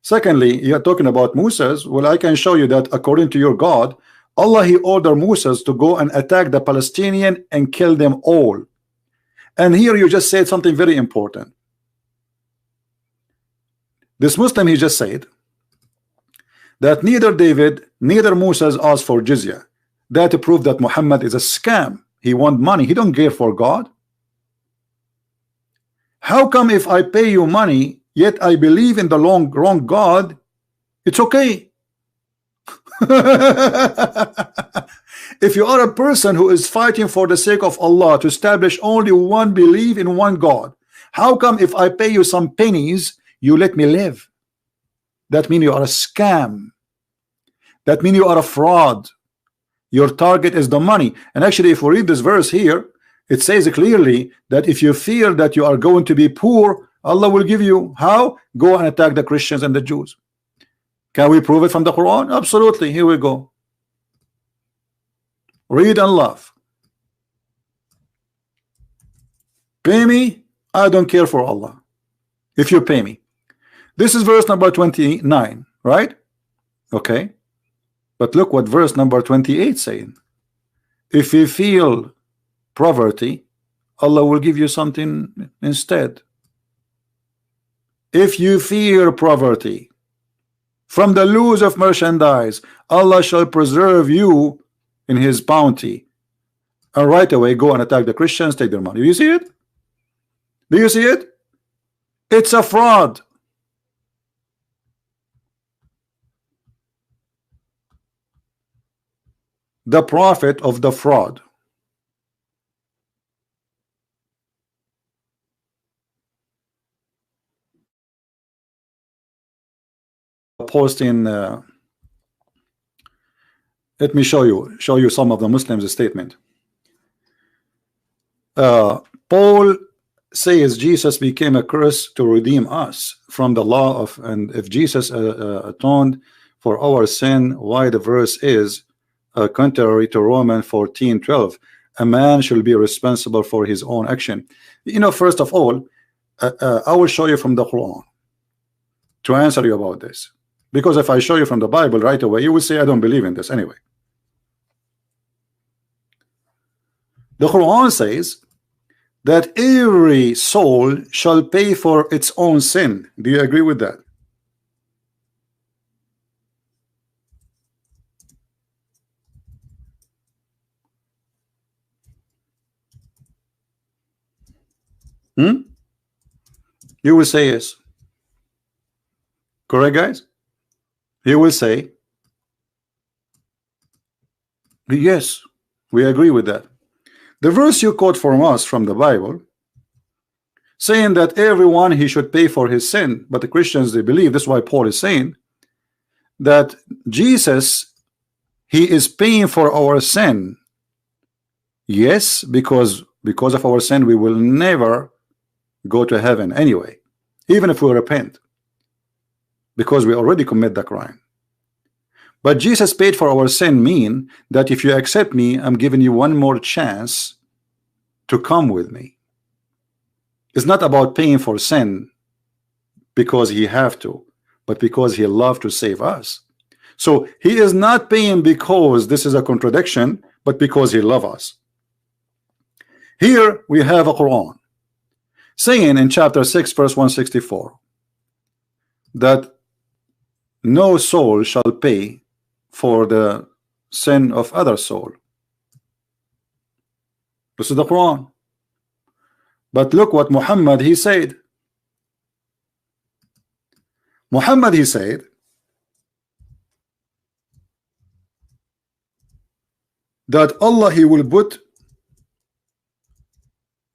Secondly, you're talking about Moses. Well, I can show you that according to your God, Allah, he ordered Moses to go and attack the Palestinian and kill them all. And here you just said something very important. This Muslim, he just said that neither David, neither Moses asked for jizya. That proved that Muhammad is a scam. He want money. He don't care for God. How come if I pay you money, yet I believe in the wrong God, it's okay? If you are a person who is fighting for the sake of Allah to establish only one belief in one God, how come if I pay you some pennies, you let me live? That means you are a scam. That means you are a fraud. Your target is the money. And actually, if we read this verse here, it says clearly that if you fear that you are going to be poor, Allah will give you. How? Go and attack the Christians and the Jews. Can we prove it from the Quran? Absolutely. Here we go. Read and laugh. Pay me, I don't care for Allah. If you pay me. This is verse number 29, right? Okay. But look what verse number 28 saying. If you feel poverty, Allah will give you something instead. If you fear poverty from the loss of merchandise, Allah shall preserve you in his bounty. And right away go and attack the Christians, take their money. Do you see it? Do you see it? It's a fraud. The prophet of the fraud. Posting let me show you some of the Muslims' statement. Paul says Jesus became a curse to redeem us from the law of, and if Jesus atoned for our sin, why the verse is contrary to Romans 14:12. A man should be responsible for his own action. You know, first of all, I will show you from the Quran to answer you about this, because if I show you from the Bible right away, you will say I don't believe in this anyway. The Quran says that every soul shall pay for its own sin. Do you agree with that? You will say yes. Correct, guys? You will say yes, we agree with that. The verse you quote from us from the Bible saying that everyone he should pay for his sin, but the Christians, they believe, this is why Paul is saying that Jesus, he is paying for our sin. Yes, because of our sin we will never go to heaven anyway, even if we repent, because we already commit the crime. But Jesus paid for our sin mean that if you accept me, I'm giving you one more chance to come with me. It's not about paying for sin because he have to, but because he loved to save us. So he is not paying because this is a contradiction, but because he loves us. Here we have a Quran saying in chapter 6 verse 164 that no soul shall pay for the sin of other soul. This is the Quran. But look what Muhammad he said. Muhammad he said that Allah he will put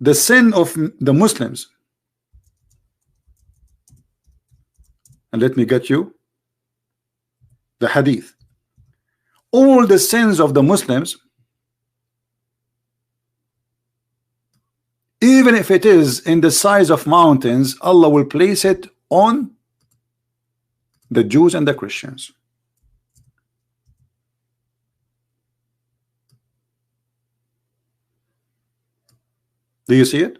the sin of the Muslims, and let me get you the hadith. All the sins of the Muslims, even if it is in the size of mountains, Allah will place it on the Jews and the Christians. Do you see it?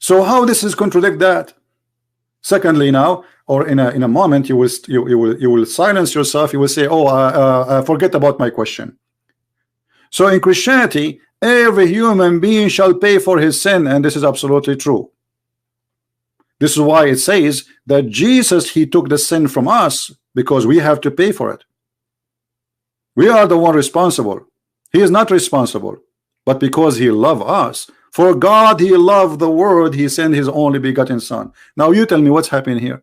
So how this is contradict that? Secondly, now, or in a moment, you will silence yourself. You will say, "Oh, forget about my question." So in Christianity, Every human being shall pay for his sin, and this is absolutely true. This is why it says that Jesus, he took the sin from us, because we have to pay for it. We are the one responsible. He is not responsible, but because he loved us. For God, he loved the world, he sent his only begotten son. Now you tell me what's happening here.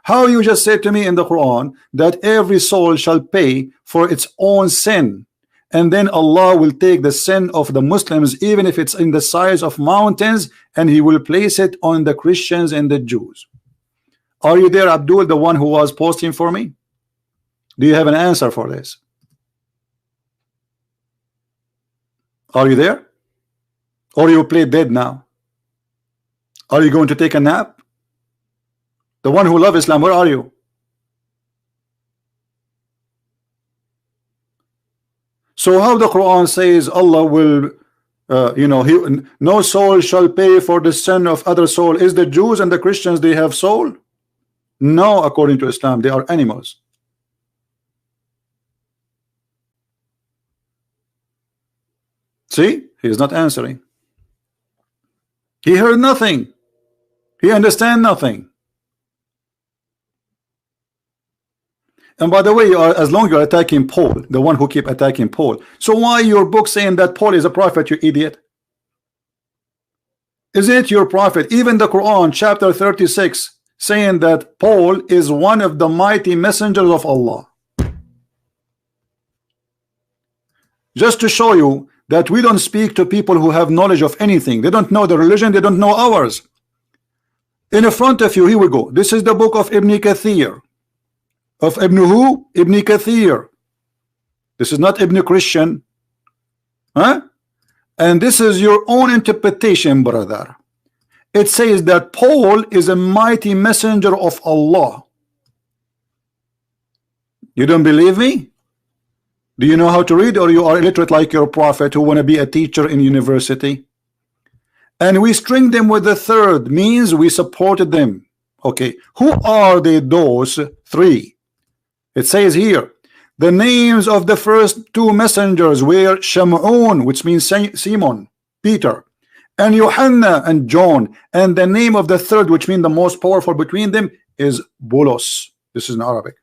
How you just said to me in the Quran that every soul shall pay for its own sin, and then Allah will take the sin of the Muslims, even if it's in the size of mountains, and he will place it on the Christians and the Jews. Are you there, Abdul, the one who was posting for me? Do you have an answer for this? Are you there? Or you play dead now? Are you going to take a nap? The one who loves Islam, where are you? So how the Quran says Allah will, no soul shall pay for the sin of other soul. Is the Jews and the Christians, they have soul? No, according to Islam, they are animals. See, he is not answering. He heard nothing. He understand nothing. And by the way, as long as you're attacking Paul, the one who keep attacking Paul, so why your book saying that Paul is a prophet, you idiot? Is it your prophet? Even the Quran, chapter 36, saying that Paul is one of the mighty messengers of Allah. Just to show you that we don't speak to people who have knowledge of anything. They don't know the religion, they don't know ours. In front of you, here we go. This is the book of Ibn Kathir. Of Ibn who? Ibn Kathir. This is not Ibn Christian. Huh? And this is your own interpretation, brother. It says that Paul is a mighty messenger of Allah. You don't believe me? Do you know how to read, or you are illiterate like your prophet who want to be a teacher in university? And we string them with the third, means we supported them. Okay, who are they, those three? It says here, the names of the first two messengers were Shamun, which means Simon, Peter, and Yohanna and John, and the name of the third, which means the most powerful between them, is Bulos. This is in Arabic.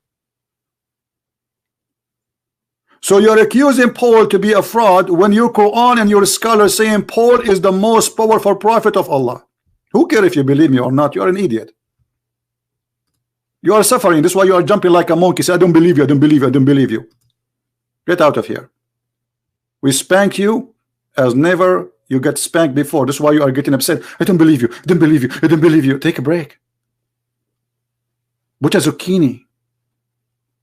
So you're accusing Paul to be a fraud when your Quran and your scholars saying Paul is the most powerful prophet of Allah. Who cares if you believe me or not? You're an idiot. You are suffering. This is why you are jumping like a monkey. Say, I don't believe you, I don't believe you, I don't believe you. Get out of here. We spank you as never you get spanked before. This is why you are getting upset. I don't believe you, I don't believe you, I don't believe you. Take a break. Butcha zucchini.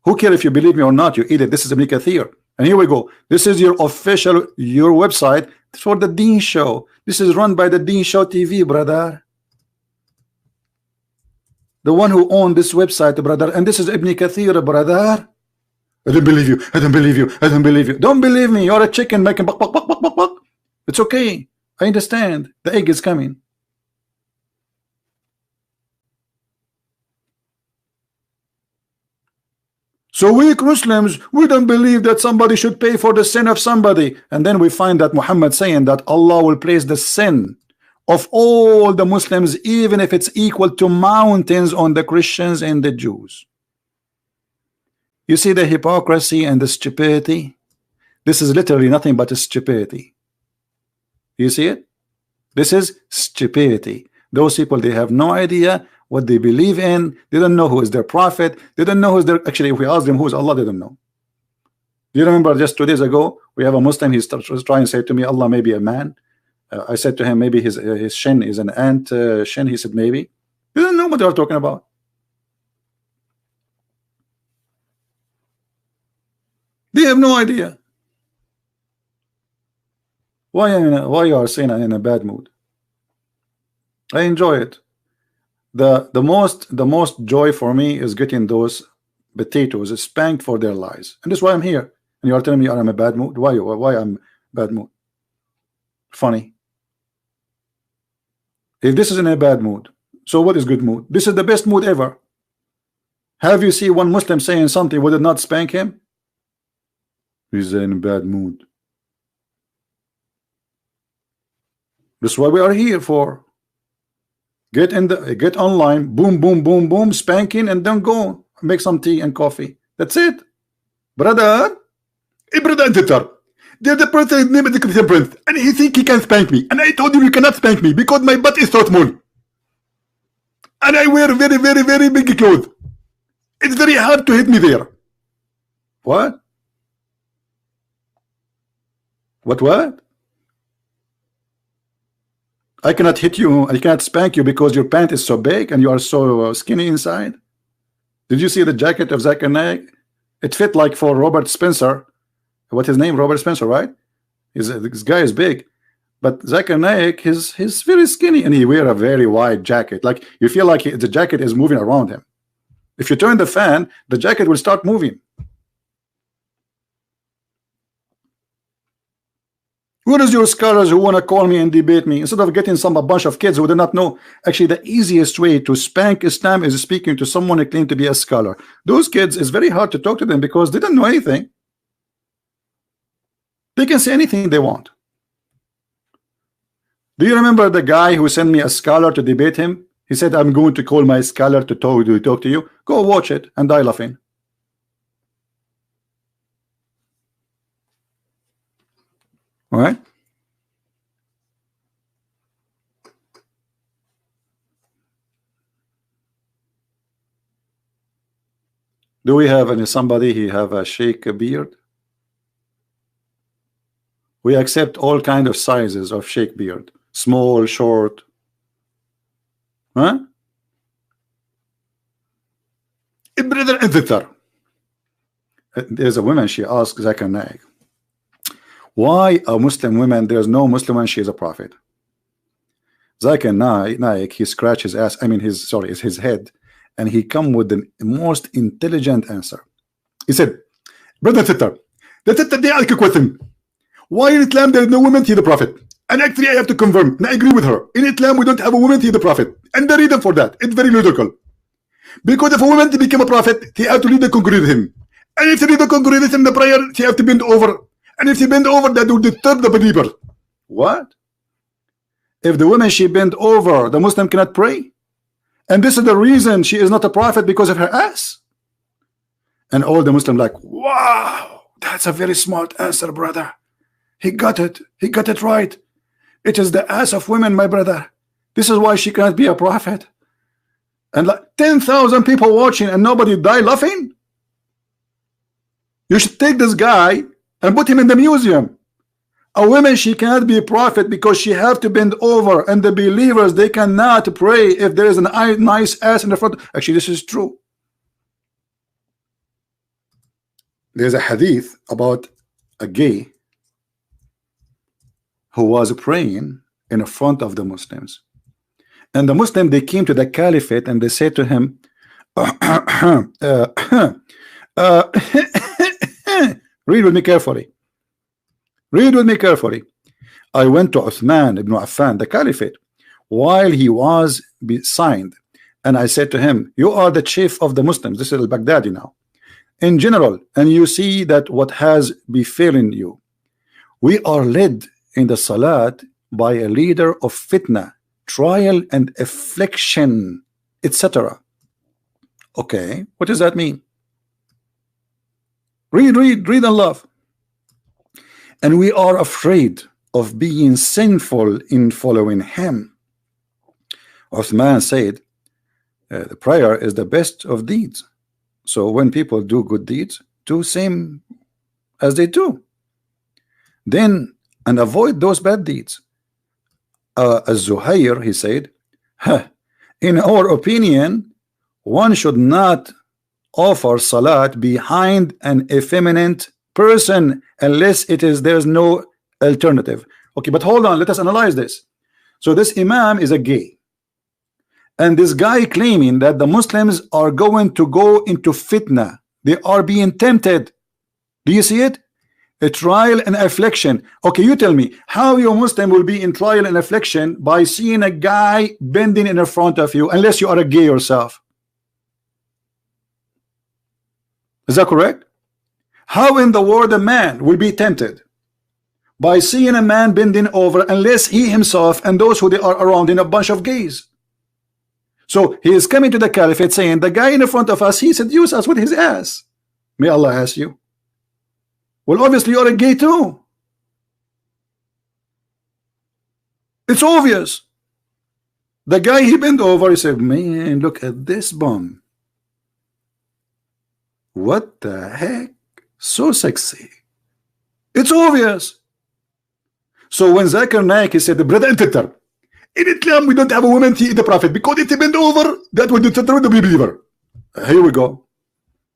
Who cares if you believe me or not? You idiot. This is Ibn Kathir. And here we go. This is your official, your website for the Deen Show. This is run by the Deen Show TV, brother. The one who owned this website, brother. And this is Ibn Kathir, brother. I don't believe you. I don't believe you. I don't believe you. Don't believe me. You're a chicken making buck, buck, buck, buck, buck, buck. It's okay. I understand. The egg is coming. So we Muslims, we don't believe that somebody should pay for the sin of somebody. And then we find that Muhammad saying that Allah will place the sin of all the Muslims, even if it's equal to mountains, on the Christians and the Jews. You see the hypocrisy and the stupidity? This is literally nothing but a stupidity. You see it? This is stupidity. Those people, they have no idea what they believe in. They don't know who is their prophet. They don't know who is their, actually if we ask them who is Allah, they don't know. Do you remember just 2 days ago we have a Muslim, he's trying to say to me Allah may be a man. I said to him maybe his shin is an ant shin. He said maybe. You don't know what they are talking about. They have no idea. Why you are saying I'm in a bad mood? I enjoy it. The most joy for me is getting those potatoes spanked for their lies, and that's why I'm here. And you are telling me I'm in a bad mood. Why I'm bad mood? Funny. If this is in a bad mood, so what is good mood? This is the best mood ever. Have you seen one Muslim saying something, would it not spank him? He's in a bad mood. That's what we are here for. Get online, boom, boom, boom, boom, spanking, and then go make some tea and coffee. That's it, brother. Hey, brother and sister, there's a person named the Christian Prince, and he think he can spank me, and I told him you cannot spank me because my butt is so small, and I wear very, very, very big clothes. It's very hard to hit me there. What? What? I cannot hit you, I cannot spank you because your pant is so big and you are so skinny inside. Did you see the jacket of Zakir Naik? It fit like for Robert Spencer. What's his name? Robert Spencer, right? This guy is big, but Zakir Naik, he's very skinny and he wear a very wide jacket. Like you feel like the jacket is moving around him. If you turn the fan, the jacket will start moving. Who is your scholars who want to call me and debate me instead of getting a bunch of kids who do not know? Actually, the easiest way to spank Islam is speaking to someone who claims to be a scholar. Those kids, it's very hard to talk to them because they don't know anything. They can say anything they want. Do you remember the guy who sent me a scholar to debate him? He said, I'm going to call my scholar to talk to you. Go watch it and die laughing. All right. Do we have somebody who have a sheikh beard? We accept all kind of sizes of sheikh beard, small, short. Huh? Brother and sister. There's a woman, she asked Zakir Naik, why a Muslim woman, there's no Muslim woman, she is a prophet. Zakir Naik, he scratched his ass, his head, and he come with the most intelligent answer. He said, brother and sister, they ask a question. Why in Islam there is no woman to the prophet? And actually I have to confirm, and I agree with her. In Islam we don't have a woman to the prophet. And the reason for that, it's very logical. Because if a woman to become a prophet, he have to lead the congregation. And if she lead the congregation in the prayer, she have to bend over. And if she bend over, that will disturb the believer. What? If the woman she bend over, the Muslim cannot pray? And this is the reason she is not a prophet, because of her ass? And all the Muslims like, wow, that's a very smart answer, brother. He got it. He got it right. It is the ass of women, my brother. This is why she cannot be a prophet. And like 10,000 people watching and nobody die laughing. You should take this guy and put him in the museum. A woman, she cannot be a prophet because she have to bend over, and the believers, they cannot pray if there is a nice ass in the front. Actually, this is true. There's a hadith about a gay who was praying in the front of the Muslims, and the Muslim, they came to the caliphate and they said to him, read with me carefully. Read with me carefully. I went to Uthman ibn Affan, the caliphate, while he was signed, and I said to him, you are the chief of the Muslims. This is al-Baghdadi now, in general, and you see that what has befallen you. We are led in the salat by a leader of fitna, trial and affliction, etc. Okay, what does that mean? Read and love. And we are afraid of being sinful in following him. Uthman said, the prayer is the best of deeds. So when people do good deeds, do same as they do. Then, and avoid those bad deeds. Az-Zuhair, he said, in our opinion, one should not offer salat behind an effeminate person unless there's no alternative. Okay, but hold on, let us analyze this. So this imam is a gay, and this guy claiming that the Muslims are going to go into fitna, they are being tempted. Do you see it? A trial and affliction. Okay, you tell me how your Muslim will be in trial and affliction by seeing a guy bending in front of you, unless you are a gay yourself. Is that correct? How in the world a man will be tempted by seeing a man bending over, unless he himself and those who they are around in a bunch of gays. So he is coming to the caliphate saying the guy in front of us, he seduced us with his ass. May Allah ask you. Well, obviously you're a gay too. It's obvious. The guy, he bent over, he said, man, look at this bum. What the heck? So sexy. It's obvious. So when Zakir Naik, he said, brother and sister, in Islam we don't have a woman to eat the prophet, because if they bend over, that would deter the believer. Here we go.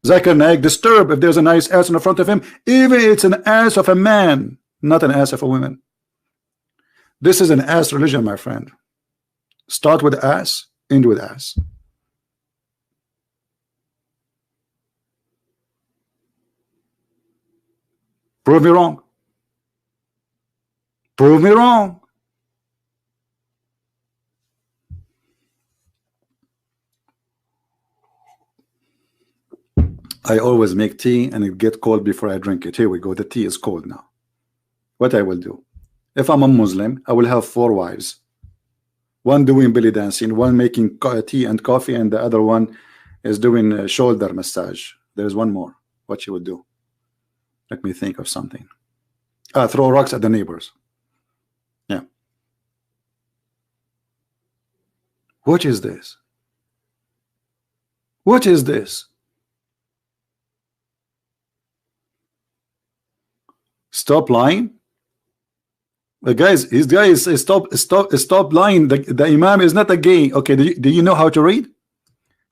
Zakir Naik disturbed if there's a nice ass in the front of him, even it's an ass of a man, not an ass of a woman. This is an ass religion, my friend. Start with ass, end with ass. Prove me wrong. Prove me wrong. I always make tea and it get cold before I drink it. Here we go. The tea is cold now. What I will do? If I'm a Muslim, I will have 4 wives. One doing belly dancing, one making tea and coffee, and the other one is doing a shoulder massage. There's one more. What she would do? Let me think of something. Throw rocks at the neighbors. Yeah. What is this? What is this? Stop lying. The guys, his guy is stop lying. The Imam is not a gay. Okay, do you know how to read?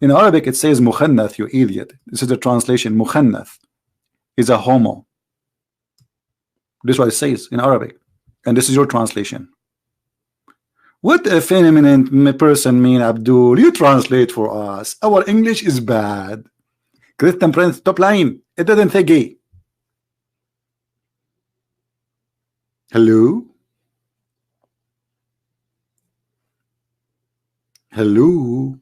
In Arabic it says mukhannath, you idiot. This is the translation. Mukhannath is a homo. This is what it says in Arabic, and this is your translation. What a feminine person mean, Abdul? You translate for us. Our English is bad. Christian Prince, stop lying. It doesn't say gay. Hello? Hello?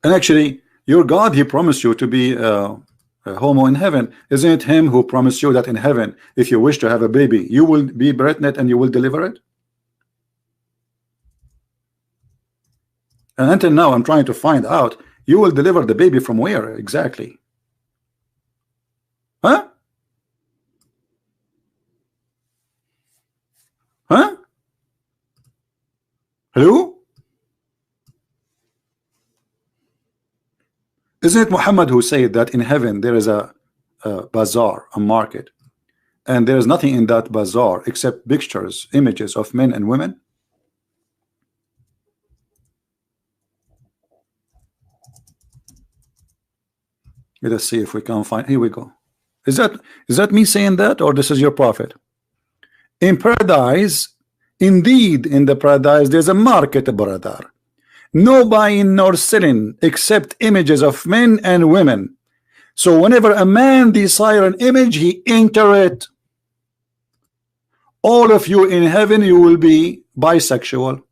And actually, your God, he promised you to be a homo in heaven. Isn't it him who promised you that in heaven, if you wish to have a baby, you will be pregnant and you will deliver it? And until now, I'm trying to find out, you will deliver the baby from where exactly? Huh? Huh? Hello? Isn't it Muhammad who said that in heaven there is a bazaar, a market, and there is nothing in that bazaar except pictures, images of men and women? Let us see if we can find. Here we go. Is that me saying that, or this is your prophet? In paradise, indeed, in the paradise, there's a market, brother. No buying nor selling except images of men and women. So whenever a man desire an image, he enter it. All of you in heaven, you will be bisexual.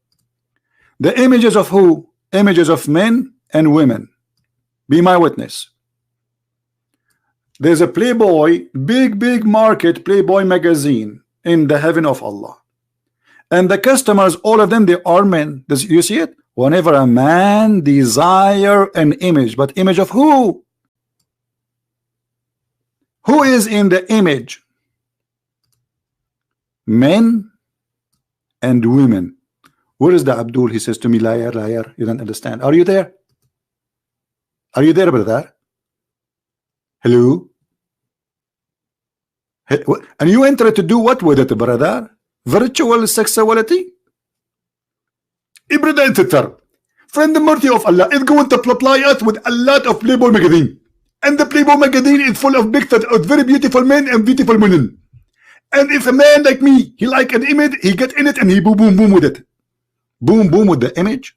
The images of who? Images of men and women. Be my witness. There's a Playboy, big market, Playboy magazine in the heaven of Allah. And the customers, all of them, they are men. Does you see it? Whenever a man desire an image, but image of who? Who is in the image? Men and women. Where is the Abdul? He says to me, liar, liar. You don't understand. Are you there? Are you there, brother? Hello? And you enter to do what with it, brother? Virtual sexuality? Brother and sister, friend the mercy of Allah is going to supply us with a lot of Playboy magazine. And the Playboy magazine is full of pictures of very beautiful men and beautiful women. And if a man like me, he like an image, he get in it and he boom boom boom with it. Boom boom with the image.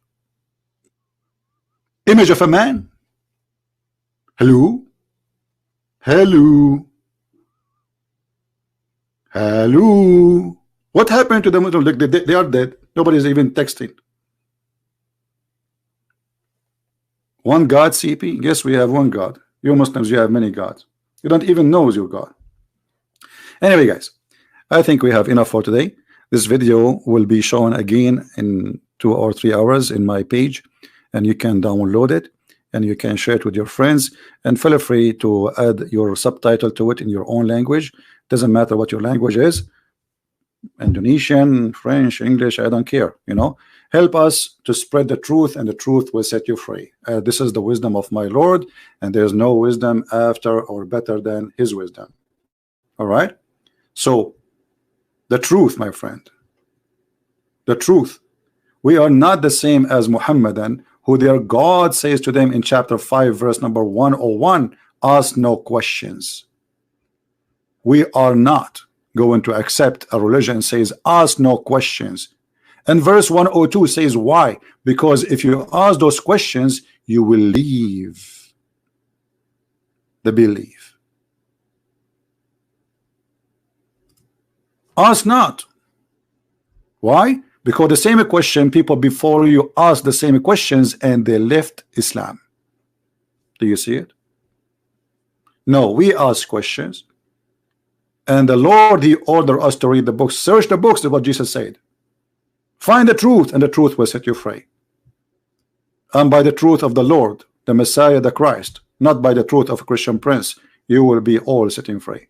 Image of a man. Hello? Hello? Hello? What happened to them? Look, they are dead. Nobody's even texting. One God, CP? Yes, we have one God. You Muslims, you have many gods. You don't even know your God. Anyway, guys, I think we have enough for today. This video will be shown again in 2 or 3 hours in my page, and you can download it and you can share it with your friends, and feel free to add your subtitle to it in your own language. Doesn't matter what your language is, Indonesian, French, English, I don't care. Help us to spread the truth, and the truth will set you free. This is the wisdom of my Lord, and there's no wisdom after or better than his wisdom. All right, so the truth, my friend, the truth. We are not the same as Muhammadan, who their God says to them in chapter 5 verse number 101, ask no questions. We are not going to accept a religion says ask no questions. And verse 102 says why? Because if you ask those questions, you will leave the belief. Ask not. Why? Because the same question, people before you asked the same questions and they left Islam. Do you see it? No, we ask questions, and the Lord, he ordered us to read the books. Search the books, is what Jesus said. Find the truth, and the truth will set you free. And by the truth of the Lord, the Messiah, the Christ, not by the truth of a Christian prince, you will be all setting free.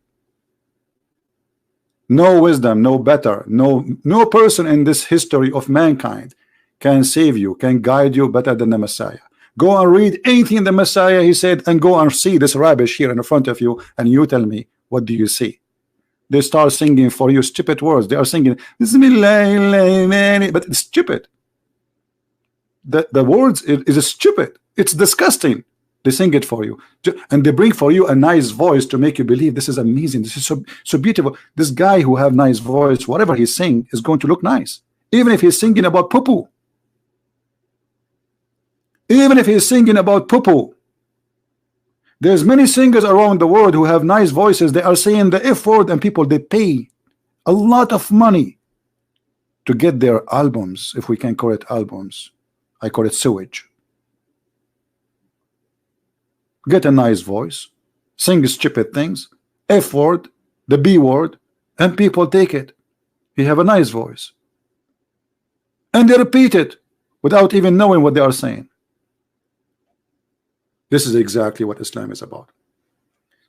No wisdom, no better, no person in this history of mankind can save you, can guide you better than the Messiah. Go and read anything the Messiah he said, and go and see this rubbish here in front of you, and you tell me, what do you see? They start singing for you stupid words. They are singing Bismillah, but it's stupid. The words is stupid. It's disgusting. They sing it for you, and they bring for you a nice voice to make you believe this is amazing, this is so beautiful. This guy who have nice voice, whatever he's saying is going to look nice, even if he's singing about poo-poo. Even if he's singing about poo-poo. There's many singers around the world who have nice voices. They are saying the F word, and people, they pay a lot of money to get their albums, if we can call it albums. I call it sewage. Get a nice voice, sing stupid things, F word, the B word, and people take it. You have a nice voice, and they repeat it without even knowing what they are saying. This is exactly what Islam is about.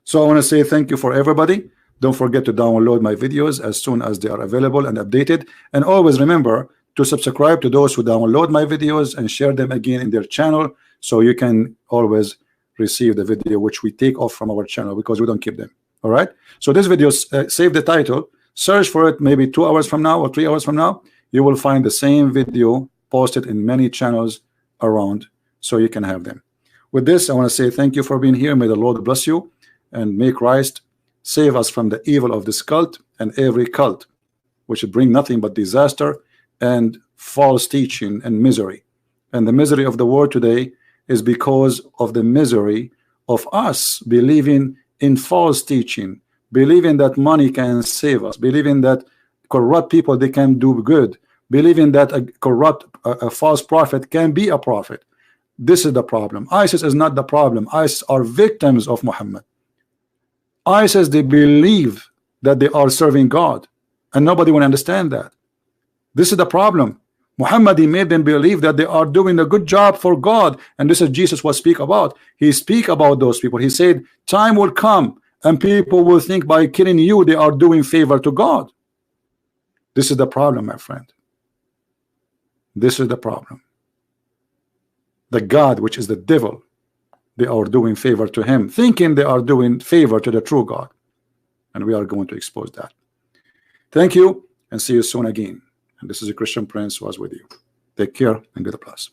So I want to say thank you for everybody. Don't forget to download my videos as soon as they are available and updated, and always remember to subscribe to those who download my videos and share them again in their channel, so you can always receive the video which we take off from our channel, because we don't keep them. All right, so this video, save the title, search for it, maybe 2 hours from now or 3 hours from now, you will find the same video posted in many channels around, so you can have them. With this, I want to say thank you for being here. May the Lord bless you, and may Christ save us from the evil of this cult and every cult which would bring nothing but disaster and false teaching and misery. And the misery of the world today is because of the misery of us believing in false teaching, believing that money can save us, believing that corrupt people, they can do good, believing that a false prophet can be a prophet. This is the problem. ISIS is not the problem. ISIS are victims of Muhammad. ISIS, they believe that they are serving God, and nobody will understand that. This is the problem. Muhammad, he made them believe that they are doing a good job for God, and this is Jesus was speak about. He speak about those people. He said time will come and people will think by killing you they are doing favor to God. This is the problem, my friend. This is the problem. The God, which is the devil, they are doing favor to him, thinking they are doing favor to the true God, and we are going to expose that. Thank you, and see you soon again. And this is a Christian Prince who was with you. Take care and God bless.